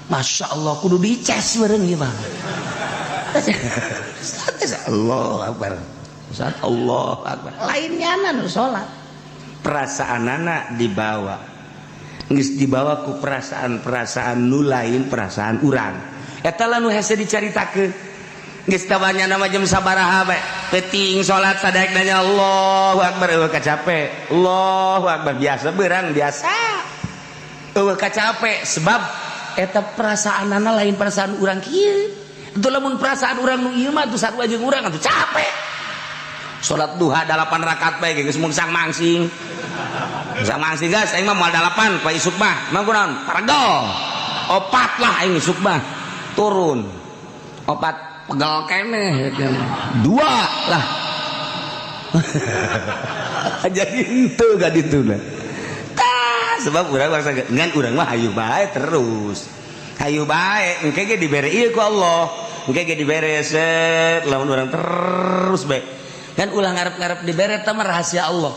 Masya Allah kudu dices bareng gimana Allah Akbar Allah Akbar lainnya nu sholat perasaan anak dibawa geus dibawa ku perasaan nu lain perasaan urang eta lah nu hese dicaritakeun geus tabanya nama jam sabaraha bae penting sholat sadaek nanya Allahu Akbar eueuh kacape Allahu Akbar biasa beurang biasa eueuh kacape sebab eta perasaan anak lain perasaan urang kieu itu lamun perasaan urang nu ieu mah tuh sarua jeung urang atuh capek salat duha 8 rakaat bae geus mun sang mangsing guys aing mah moal 8 pa isuk mah mah kunaon paregol 4 lah aing isuk mah turun 4 pegel keneh 2 lah jadi henteu ka dituna sebab urang bangsa ngan urang mah hayu bae terus hayu bae engke ge dibere ieu ku Allah engke ge dibere set lamun urang terus bae kan ulah ngarep-ngarep dibere teh mah rahasia Allah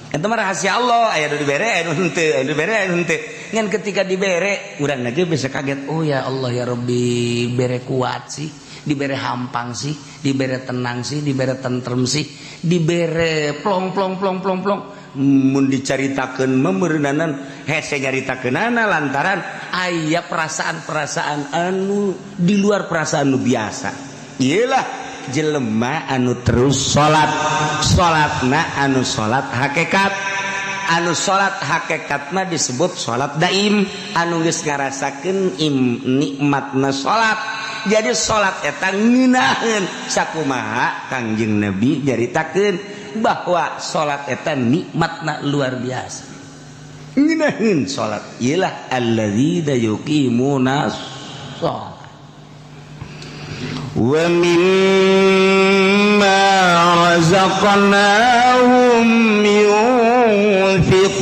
eta mah rahasia Allah aya nu dibere aya nu henteu aya nu dibere aya nu henteu ngan ketika dibere urang ge bisa kaget oh ya Allah ya Rabbi bere kuat sih dibere hampang sih dibere tenang sih dibere tentrem sih dibere plong mun dicaritakeun memeureunanan hese nyaritakeunana lantaran aya perasaan-perasaan anu di luar perasaan nu biasa iyalah jelema anu terus salatna anu salat hakikatna disebut salat daim anu geus ngarasakeun nikmatna salat jadi salat eta ngeunaheun sakumaha Kangjeng Nabi nyaritakeun bahwa salat eta nikmatna luar biasa ngeunaheun salat ialah alladzina yuqimuna shalah wa mimma razaqnahum yunfiqun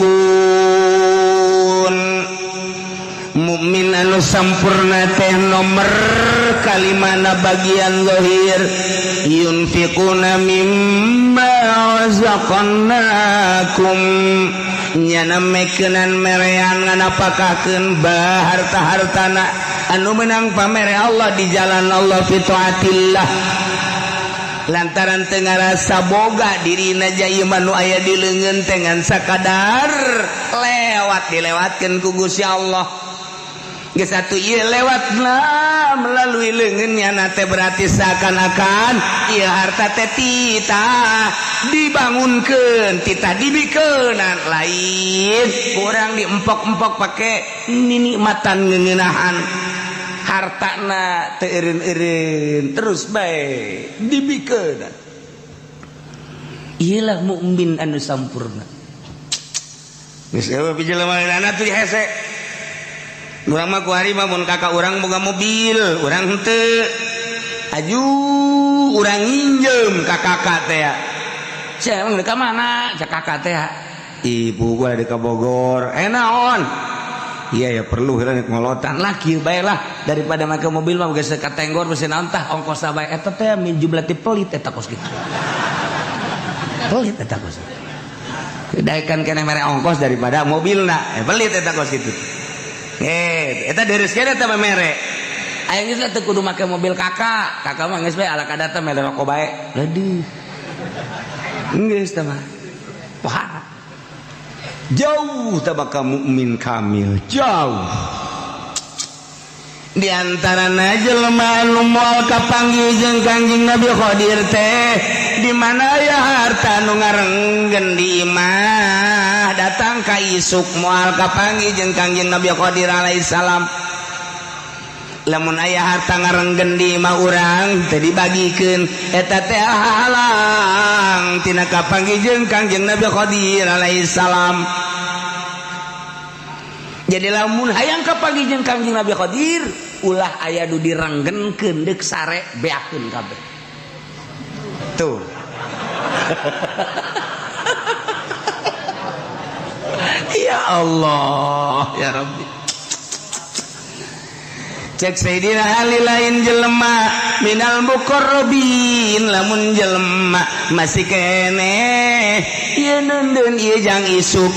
mukmin anu sampurna teh nomer kalimana bagian zahir yunfiquna mimma razaqnakum nyana mekeunan merean nganapakakeun harta-hartana anu menang pamere Allah di jalan Allah fi taatillah lantaran teu ngarasa boga dirina jaya manu aya di leungeun teh ngan sakadar dilewatkeun ku Gusti Allah geus atuh ieu lewatna melalui leungeunnya teh berarti seakan-akan ieu harta teh titah dibangunkeun titah dibikeunan lain kurang diempok-empok pake nikmatan ngeuneunahan hartana teu eureun-eureun terus bae dibikeunan Iyalah mukmin anu sampurna. Geus eueuh pijelemaana tuh hese. Urang mah ku hari mah mun kakak urang boga mobil, urang henteu. Aju urang nginjem ka kakak teh. Sia emang ka mana? Cak kakak teh. Ibu gua di Bogor. Naon? Iya ya perlu heula ngolotan lah kieu bae lah daripada make mobil mah geus katenggor beusi naon tah ongkosna bae eta teh min jumlah ti pelit eta kos kitu. Pelit eta kos. Daekan keneh mere ongkos daripada mobilna. Pelit eta kos kitu. Eta deres kene eta mere. Aya geus teh kudu make mobil kakak. Kakak mah geus bae ala kadata mere rokok bae. Leueuh. Geus teh mah. Wah. Jauh tabaka mukmin kamil, jauh. Di antarana jelema anu moal kapanggih jeung Kangjeng Nabi Qadir teh di mana ya harta nu ngarenggen di imah datang ka isuk moal kapanggih jeung Kangjeng Nabi Qadir alaihi salam. Lamun aya harta ngarenggen di imah urang teu dibagikeun eta teh halang tina kapanggih jeung Kangjeng Nabi Qadir alaihi salam. Jadi lamun hayang kapanggih jeung Kangjeng Nabi Qadir ulah aya nu direnggenkeun deuk sare beakeun kabeh. Tuh. Ya Allah ya Rabbi. Cek Sayyidina Ali lain jelema minal muqarrabin lamun jelema masih kene ieu nundeun ieu jang isuk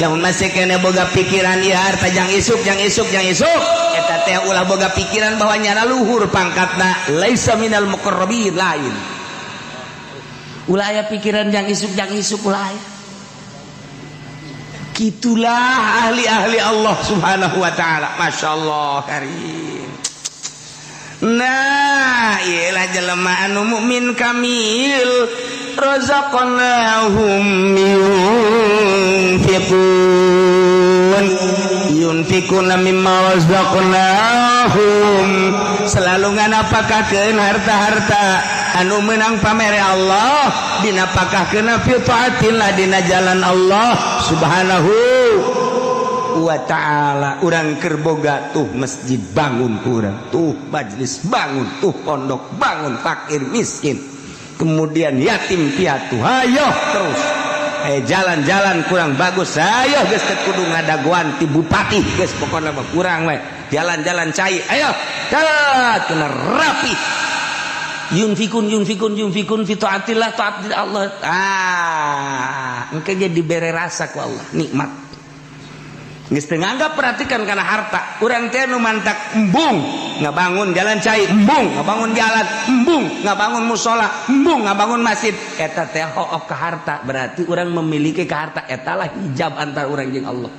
lamun masih kene boga pikiran ieu harta jang isuk eta teh ulah boga pikiran bahwa nyana luhur pangkatna laisa minal muqarrabin lain ulah aya pikiran jang isuk ulah aya. Gitulah ahli-ahli Allah subhanahu wa ta'ala. Masya Allah karim. Nah ialah jelema anu mukmin kamil razaqnahum yunfikuna mimma razaqnahum selalu nganapakakeun harta-harta anu menang pamere Allah dinapakahkeun fi taatillah dina jalan Allah subhanahu wa ta'ala. Urang keur boga tuh masjid bangun urang, tuh majlis bangun, tuh pondok bangun, fakir miskin kemudian yatim piatu hayo terus jalan-jalan kurang bagus ayo geus teh kudu ngadagoan ti bupati geus pokona mah kurang we jalan-jalan cai ayo kena rapi yunfikun fi taatillah taat Allah engke jadi bere rasa ku Allah nikmat geus teu nganggap perhatikan kana harta urang teh nu mantak embung ngabangun jalan cai embung ngabangun jalan embung ngabangun musola embung ngabangun masjid eta teh hook ka harta berarti urang memiliki ka harta eta lah hijab antara urang jeung Allah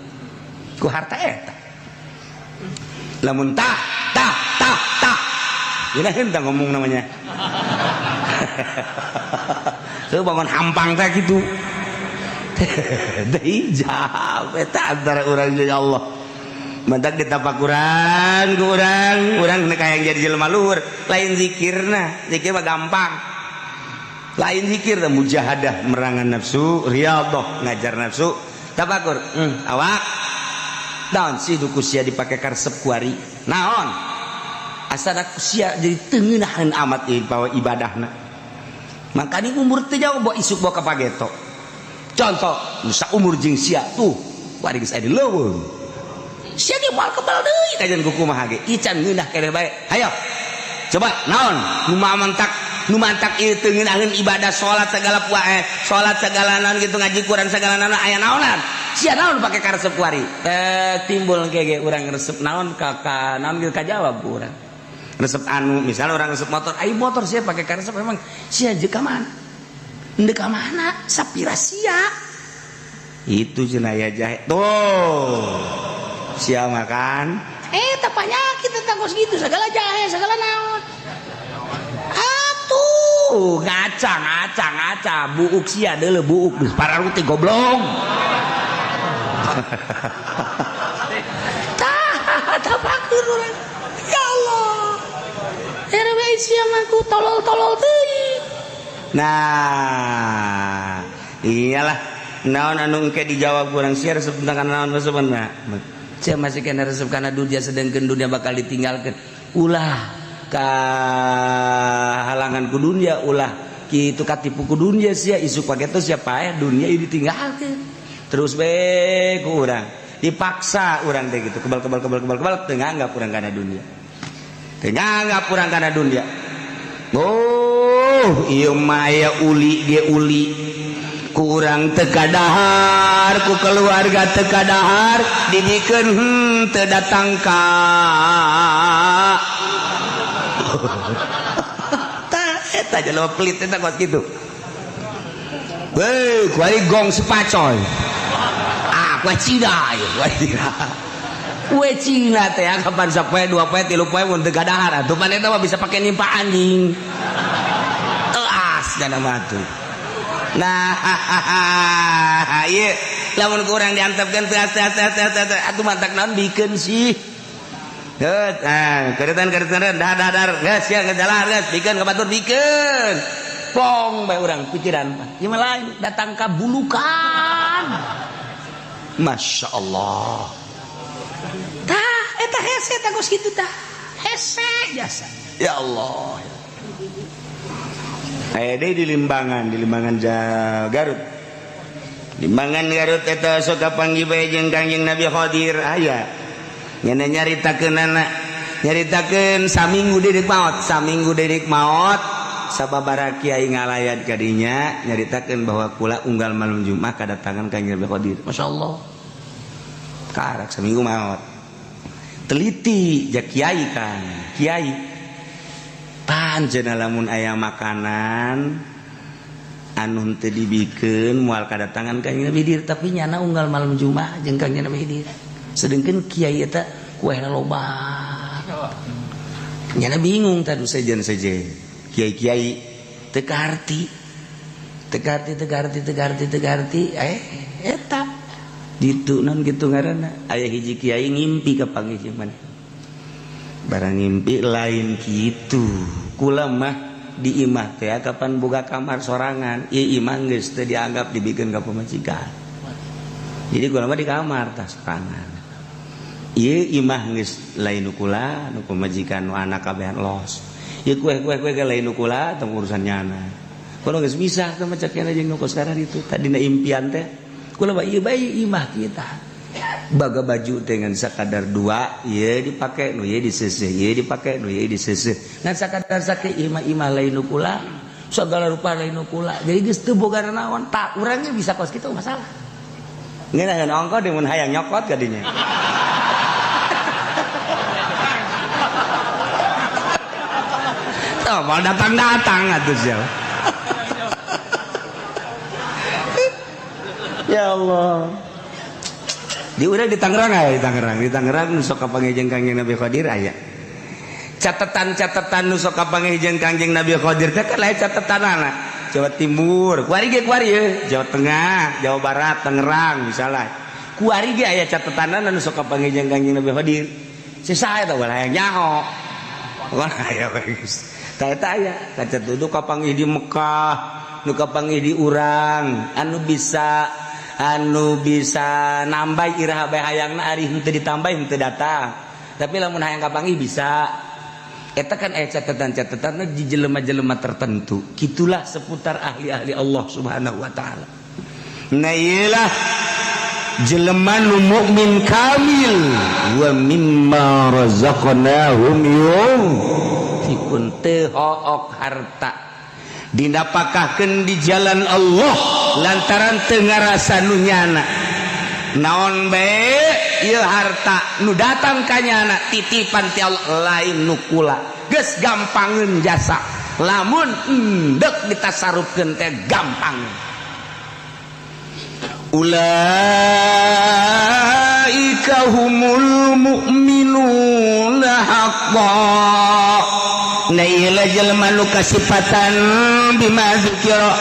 ku harta eta lamun tah ini entah ngomong namanya. Lu bangun hampang teh gitu. Hijab eta antara urang jeung Allah. Mantak ditapakuran ku urang kaya jadi jelema luhur, lain zikirna, zikir mah gampang. Lain zikir teh mujahadah merangan nafsu, riyadhah ngajar nafsu, tafakur. Awak naon sih duku sia dipake karesep kuari? Naon? Asana sia jadi teungeunahan amat bawa ibadahna. Makanya umur teh jauh bawa isuk bawa kapageto. Contoh, nusa umur jeung sia tuh, wari geus aya di leuweung. Sia ge moal kebal deui kajian kuku mah ge. Ican ngeunah keneh bae. Hayo. Coba naon nu mantak ieu teu ngeunaheun ibadah salat segala salat segala naon gitu ngaji Quran segala naon aya naonan. Sia naon pake karesep kuari? Timbul ge urang resep naon ka naon gitu kajawab urang. Resep anu misalnya orang resep motor ai motor sia pakai karesep memang sia jeung ka mana endeu ka mana sapira sia itu cenah aya jahe tuh sia makan eta panyakit eta kos gitu segala jahe segala naon atuh ngaca buuk sia deuleu buuk geus pararuti goblok tah pakur urang ya Allah RW siamaku tolol-tolol teuing Nah iyalah naon anu engke dijawab kurang sia resep tentang naon resepna sia masih kena resep kana dunia sedengkeun dunia bakal ditinggalkeun ulah ka halangan ku dunia ulah kitu katipu ku dunia sia isu pagetos siapa dunia ieu ditinggalkeun terus be ku urang dipaksa urang teh gitu kebal teu nganggap urang kana dunia teu nganggap urang kana dunia oh ieu mah aya uli dia uli kurang tekadahar ku keluarga tekadahar didikeun teu datang ka tah eta jalema pelit eta kos kitu weh kuari gong sepacoy kue Cina ya kue Cina teh kapan sapoe 2 poe 3 poe mun teu kadahar atuh pan eta mah bisa pake nimpa anjing teas dana matu nah ieu lamun kurang diantepkeun teas atuh mantak naon bikeun sih keretan dar geus ya ngejalar geus bikeun ka batur bikeun pong bae urang pikiran ieu mah lain datang ka bulukan Masya Allah tah eta hese tah geus kitu tah hese jasa ya Allah deui di Limbangan Garut Limbangan Garut eta sok kapanggih bae jeung Kangjeng Nabi Khadir aya nyana nyaritakeun saminggu dedik maot sababaraha kiai ngalayat kadinya nyaritakeun bahwa kula unggal malam Jumat kadatangan Kangjeng Nabi Khadir masyaallah karak saminggu maot teliti jak kiai kan kiai panjenengan lamun aya makanan anu teu dibikeun moal kadatangan Kangjeng Nabi Khadir tapi nyana unggal malam Jumat jeung Kangjeng Nabi Khadir sedengkeun kiai eta kuehna loba nyana bingung tah sejen kiai teu karti eta ditu non gitu ngaranna aya hiji kiai ngimpi ka pangijiman barang ngimpi lain kitu kula mah di imah teh kapan boga kamar sorangan ieu imah geus teu dianggap dibikeun ka pamajikan jadi kula mah di kamar tah sorangan ieu imah geus lain kula nu pamajikan nu anak kabehan los ieu kue ke lain nu kula teu urusan nyana kula geus misah teh macak kana jeung nu kos karang itu tadina impian teh kula mah ieu bae imah kita baga baju dengan sakadar 2 ieu dipake nu ieu diseseh ieu dipake nu ieu diseseh ngan sakadar sakit imah lain nu kula segala rupa lain nu kula jadi geus teu boga naon tak urangnya bisa kos kitu masalah ngeunaan ongko di mun hayang nyokot kadinya oh mau datang atuh sia ya Allah di urang di Tangerang nu sok kapanggih Kangjeng Nabi Khadir aya catatan nu sok kapanggih Kangjeng Nabi Khadir teh kan lain catatanana Jawa Timur kuari ye Jawa Tengah Jawa Barat Tangerang misalnya kuari ge aya catatanana nu sok kapanggih Kangjeng Nabi Khadir sisa eta ulah hayang nyaho wah aya geus tah eta aya kacatudu kapanggih di Mekah nu kapanggih di urang anu bisa nambah iraha bae hayangna ari henteu ditambah henteu datang tapi lamun hayang kapanggih bisa eta kan aya catatan-catatanna di jelema-jelema tertentu kitulah seputar ahli-ahli Allah Subhanahu wa taala nah iyalah jelema nu mukmin kamil wa mimma razaqnahum yunfiqun teu hook harta dinapakahkeun di jalan Allah lantaran teu ngarasa nu nyana naon bae ieu harta nu datang ka nyana titipan ti Allah lain nu kula geus gampangeun jasa lamun endek ditasarufkeun teh gampang ulaika humul mu'minuna haqqan naila jelma nu kasifatan bima zikra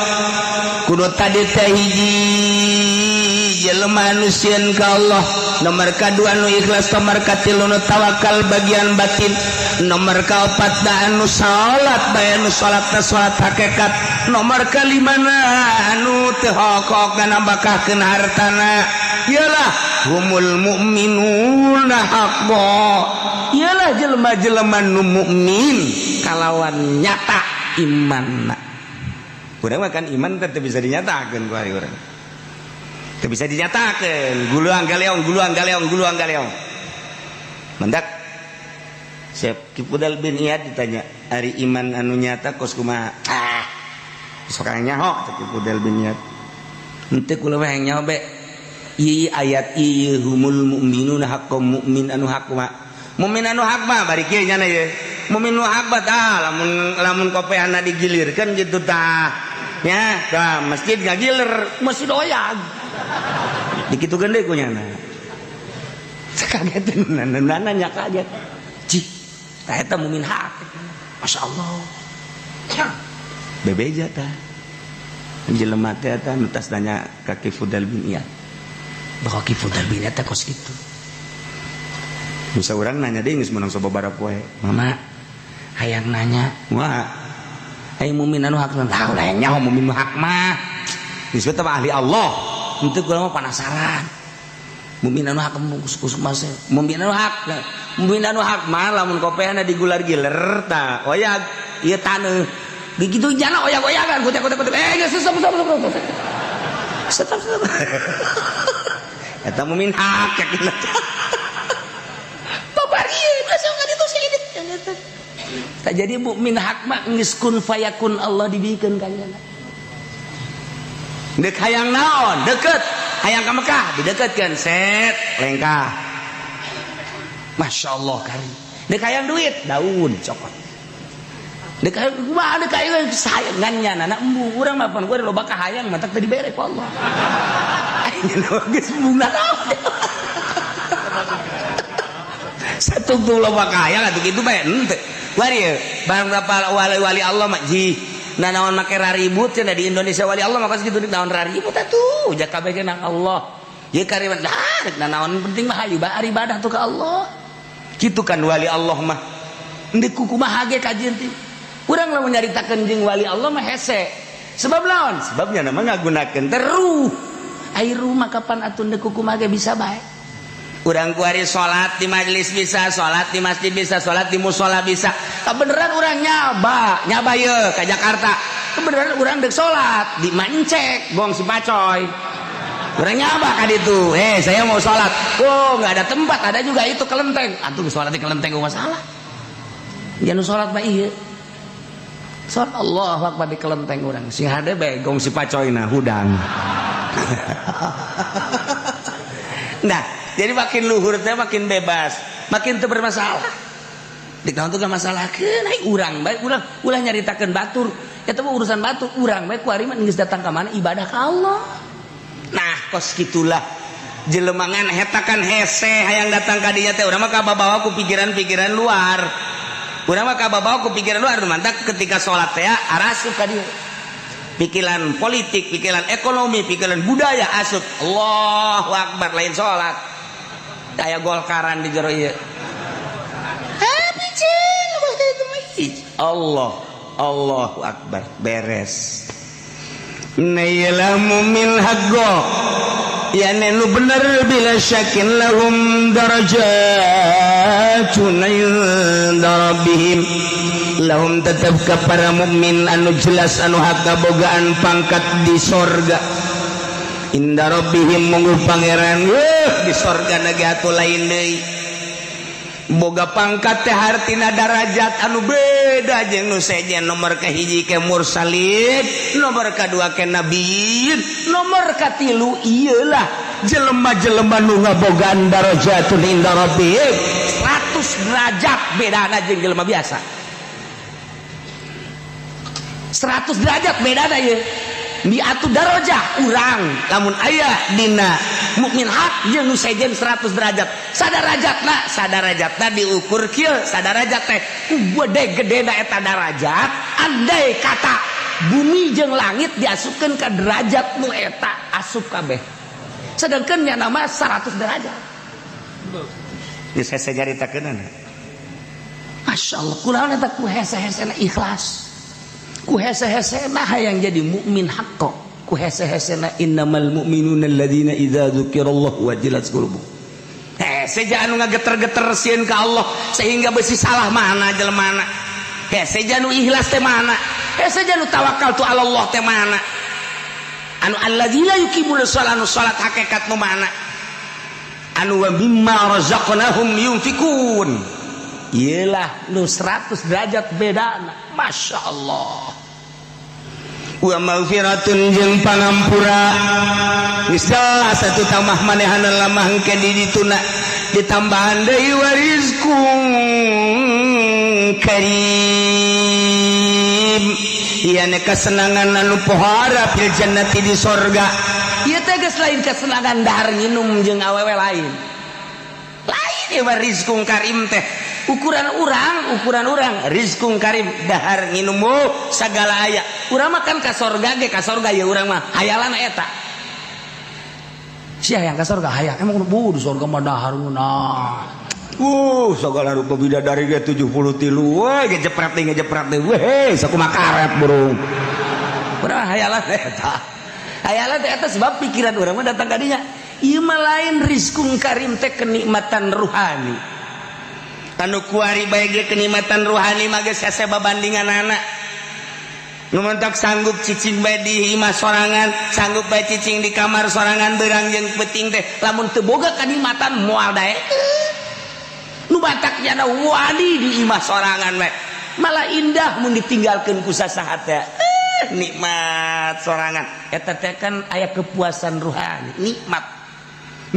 kudu tadi teh hiji jelma nu sieun ka Allah nomor kadua nu ikhlas, nomor katilu nu tawakal bagian batin, nomor kaopat da anu salat bae anu salatna salat hakikat, nomor kalimana anu teu hokok nambahkeun hartana ialah humul mu'minuna haqqan, ialah jelema-jelema nu mukmin kalawan nyata imanna. Urang mah kan iman teh bisa dinyatakeun ku ari urang. Teu bisa dinyatakeun, guluang galeong. Mendak Syekh Kifudal bin Iyad ditanya, ari iman anu nyata kos kumaha? Sok nyaho Syekh Kifudal bin Iyad. Henteu kula mah nyaho be. Ieu ayat ieu humul mu'minuna haqqan, mukmin anu hak mah. Mukmin anu hak mah bari kieu nya ye. Mukmin anu hak tah lamun kopeana digilirkeun gitu tah. Ya, tah masjid ngagiler, masjid oyag. Dikitukeun deui ku nyana. Sakageteun nanya kaget. Cih, tah eta mukmin hak. Masyaallah. Bebeja tah. Jelema teh eta nu tas nanya ka Kifudal bin Iyad. Bahwa Kifudal bin Iyad teh kos kitu. Bisa urang nanya deui geus menang sababaraha poe. Mama, hayang nanya. Wah. Ai mukmin anu hak tahu lah yang nyaho mukmin hak mah. Disebut mah ahli Allah. Henteu kula mah penasaran. Mukmin anu hak kusuk mah mukmin anu hak. Mukmin anu hak mah lamun kopehna digular-giler tah oyag ieu taneuh. Begitu jana oyag-oyagan kutek-kutek. Geus stop. Stop. Eta mukmin hak yakin. Babar ieu masuk ka ditu sidit. Tak jadi mukmin hak mah geus kun fayakun Allah dibikeun ka nya. Deuk hayang naon? Deukeut. Hayang ka Mekah dideketkeun set lengkah. Masyaallah kari. Deuk hayang duit daun cokot. Deuk hayang kumaha deuk hayang sayang ngannyana embu urang mah pan gua loba ka hayang mah tak teu dibere ku Allah. Aya geus bunga naon. Satu loba ka hayang atuh kitu bae henteu. Wari barang berapa wali Allah mak ji na naon make raribut cenah di Indonesia wali Allah maka segitu di naon raribut atuh jak kabeh nang Allah ye kariman na naon penting mah hayu ibadah tuh ka Allah kitu kan wali Allah mah endeu kumaha ge kajian teh urang lamun nyaritakeun jeung wali Allah mah hese sebab naon sebabnya nama ngagunakeun teruh ai rumah kapan atuh endeu kumaha ge bisa bae. Urang kuari sholat di majelis bisa, sholat di masjid bisa, sholat di musola bisa. Kebeneran urang nyaba ye ke Jakarta. Kebeneran urang dek sholat di Mancek, gong si Pacoy. Urang nyaba kan itu. Saya mau sholat. Oh nggak ada tempat, ada juga itu kelenteng. Antum sholat di kelenteng gak masalah. Jangan sholat mah iya. Sholat Allah Akbar di kelenteng urang. Sing hade bae gong si Pacoy na hudang. Nah. Jadi makin luhur teh makin bebas, makin teu bermasalah. Diktaun teh masalahkeun ai urang bae ulah nyaritakeun batur. Eta mah urusan batur, urang bae ku ari mah geus datang ka mana ibadah ka Allah. Nah, kos kitulah jelema ngan eta kan hese hayang datang ka dinya teh urang mah kababawa ku pikiran-pikiran luar. Urang mah kababawa ku pikiran luar mantak ketika salat teh arasup ka dieu. Pikiran politik, pikiran ekonomi, pikiran budaya asup. Allahu Akbar lain salat. Kayak golkaran di jero ieu. Allahu Akbar beres. Nailah mu'min haqqo. Ya nu bener bila syakin lahum darajatun inda rabbihim. Lahum tetap ka para mukmin anu jelas anu hak bogaan pangkat di sorga. Inda rabbihim mungguh pangeran di sorga nage atuh lain deui boga pangkat teh hartina darajat anu beda jeung nu sejen nomor kahiji ke mursalin nomor kadua ke nabiyin nomor katilu ieulah jelema-jelema nu ngabogaan darajatun inda rabbihim 100 derajat bedana jeung jelema biasa 100 derajat bedana ieu mi'atu darajah urang lamun aya dina mukmin hak jeung nu sejen 100 derajat sadarajatna diukur kieu sadarajat teh gede-gedena eta darajat andai kata bumi jeung langit diasupkeun ka derajat nu eta asup kabeh sedangkeun nya nama 100 derajat Geus hese nyaritakeun. Masya Allah, kunaon eta ku hese-hesena ikhlas, ku hese-hesena hayang jadi mukmin haqqo, ku hese-hesena innamal mu'minuna alladzina idza dzukirallahu wajilat qulubuhum. Seja anu ngageter-geter sieun ka Allah sehingga besi salah mana jelema. Seja anu ikhlas teh mana? Seja anu tawakal tu Allah teh mana? Anu alladzina yuqimuna shalah, anu salat hakikat nu mana? Anu wa mimma razaqnahum yunfikun. Iyalah nu 100 derajat bedana. Masya Allah. Wa maghfiratun jeung pangampura. Geus satu tamah manehana lamah engke di dituna ditambahan deui wa rizqun karim. Ieu kesenangan anu pohara fil jannati di sorga. Ieu teh geus lain kesenangan dahar nginum jeung awewe lain. Lain ieu rizqun karim teh. Ukuran orang rizqun karim dahar nginum sagala aya. Urang makan ka sorga ge ka sorga ya urang mah hayalan eta. Sia hayang ka sorga hayang emang di sorga mah daharna. Sagala rupa bidadari ge 73 we ge jepret deui we sakumaha karet burung. Urang hayalan eta. Hayalan eta sebab pikiran urang mah datang ka dinya. Ieu mah lain rizqun karim teh kenikmatan ruhani. Anu kuari bae ge kenikmatan ruhani mah geus hese babandinganana. Nu mentok sanggup cicing bae di imah sorangan, sanggup bae cicing di kamar sorangan beurang jeung peuting teh lamun teu boga kanikmatan moal dae. Nu batak nyana wadi di imah sorangan we. Malah indah mun ditinggalkeun ku sasaha teh. Nikmat sorangan. Eta teh kan aya kepuasan ruhani, nikmat.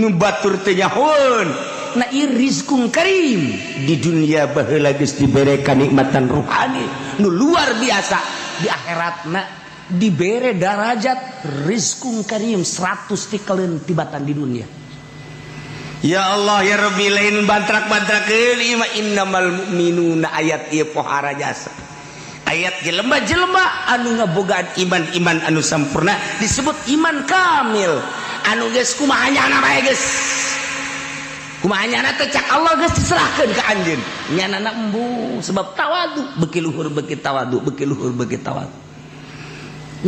Nu batur teh nyahoun. Nah ieu rizqun karim di dunia baheula geus dibere kanikmatan ruhani nu luar biasa. Di akhiratna dibere darajat rizqun karim 100 tikaleun tibatan di dunia. Ya Allah ya Rabbi lain bantrak-bantrakeun ieu mah innamal mu'minuna ayat ieu pohara jasa. Ayat jelema-jelema anu ngabogaan iman anu sampurna disebut iman kamil. Anu geus kumaha nyana bae geus. Kumaha nyana teh cak Allah geus diserahkeun ka anjeun. Nyanana embu sebab tawadu, beuki luhur beuki tawadu, beuki luhur beuki tawadu.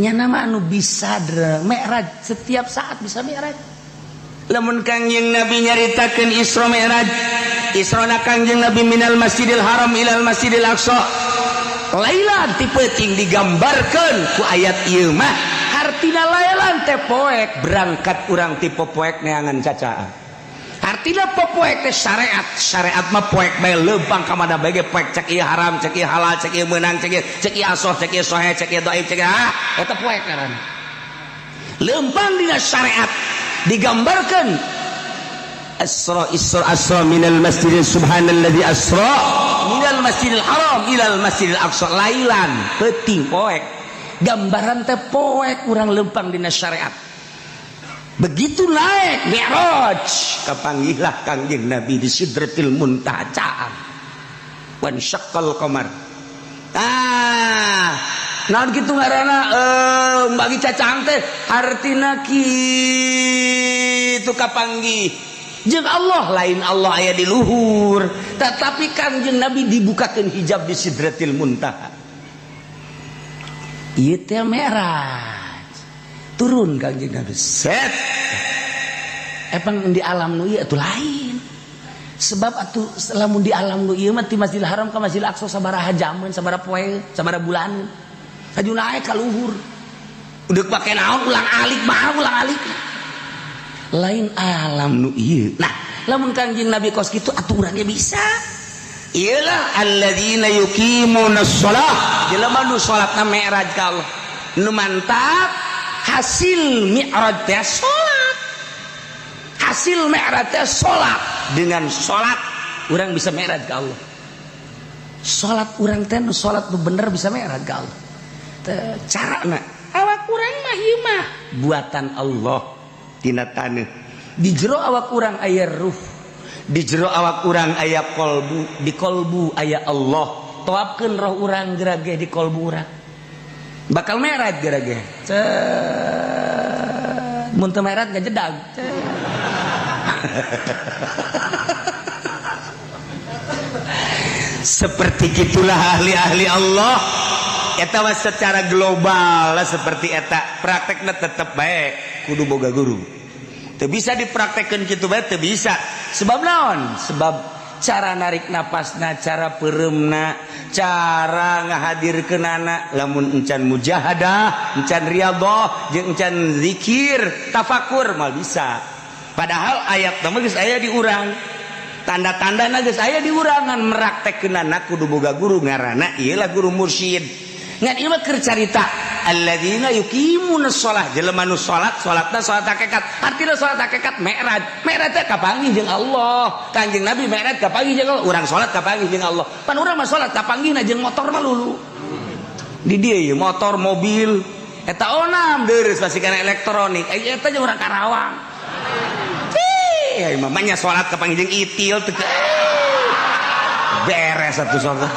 Nyana mah anu bisa mi'raj setiap saat bisa mi'raj. Lamun Kangjeng Nabi nyaritakeun Isra Mi'raj, Isrona Kangjeng Nabi minal Masjidil Haram ilal Masjidil Aqsa. Lailan ti peuting digambarkeun ku ayat ieu mah artina lailan teh poek berangkat urang ti popoek neangan cacaan. Artina popoek teh syariat mah poek bae leumpang ka mana bae ge poek cek ieu haram, cek ieu halal, cek ieu meunang, cek ieu asoh, cek ieu sahih, cek ieu dhaif, cek eta poek ngaranna. Leumpang dina syariat digambarkeun Asra minal masjidil subhanalladzi asra minal masjidil haram ilal masjidil aqsa lailan peuting poek. Gambaran teh poek urang leumpang dina syariat. Begitu naik Mi'raj kapanggihlah Kangjeng Nabi di Sidratil Muntaha wan syaqqal qamar. Naon kitu ngaranna bagi cacang teh hartina kitu kapanggih. Jeung Allah lain Allah aya di luhur, tetapi Kangjeng Nabi dibukakeun hijab di Sidratil Muntaha. Ieu teh Mi'raj. Turun Kangjeng Nabi set epang di alam nu ieu atuh lain sebab atuh lamun di alam nu ieu mah ti Masjidil Haram ka Masjidil Aqsa sabaraha jaman sabaraha poe sabaraha bulan aju naek ka luhur udah pake naon ulang alik mah ulang alik lain alam nu ieu. Nah lamun Kangjeng Nabi kos kitu atuh urang ge bisa ieulah alladzina yuqimuna shalah jelema nu salatna mi'raj ka Allah nu mantap. Hasil mi'raj teh salat. Hasil mi'raj teh salat. Dengan salat urang bisa mi'raj ka Allah. Salat urang teh nu salat nu bener bisa mi'raj ka Allah. Teh carana awak urang mah ieu mah buatan Allah tina taneuh. Di jero awak urang aya ruh. Di jero awak urang aya kolbu, di kolbu aya Allah. Toapkeun roh urang gerage di kolbu urang. Bakal mi'raj gerage. Mun teu mi'raj gejedag. Seperti gitulah ahli-ahli Allah eta secara global lah seperti eta praktekna tetap baik kudu boga guru. Teu bisa dipraktekkeun kitu bae teu bisa. Sebab naon? Sebab cara narik napasna, cara pereumna, cara ngahadirkeunana lamun encan mujahadah, encan riyadhah, jeung encan zikir, tafakur mal bisa. Padahal ayat mah geus aya di urang. Tanda-tandana geus aya di urangan meraktekkeunana kudu boga guru ngaranna ieu lah guru mursyid. Ngan ieu mah keur carita alladzina yuqimunas shalah, jelema nu salatna salat hakikat. Artina salat hakikat mi'raj. Mi'raj teh kapanggih jeung Allah. Kanjeng Nabi mi'raj kapanggih jeung Allah. Urang salat kapanggih jeung Allah. Pan urang mah salat kapanggihna jeung motor mah lulu. Di dieu ieu motor, mobil eta onam deureus pasikeun elektronik. Eta jeung urang Karawang. Mamanya sholat kapanggih jeung itil teu beres satu sholat.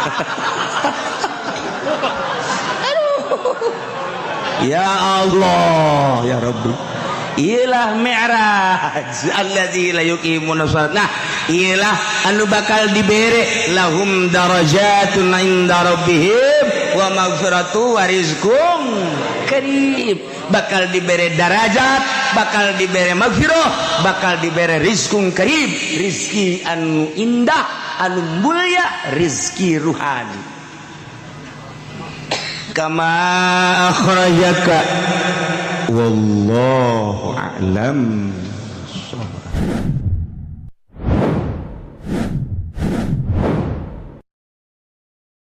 Ya Allah ya Rabbi, iyalah mi'raj alladzi la yuqimuna shalat. Nah iyalah anu bakal dibere lahum darajatun inda rabbihim wa maghfiratu wa rizqun karim. Bakal diberi darajat, bakal diberi maghfirah, bakal diberi rizqun karim, rizki anu indah, anu mulia, rizki ruhani. Kama akhrajaka wallahu a'lam.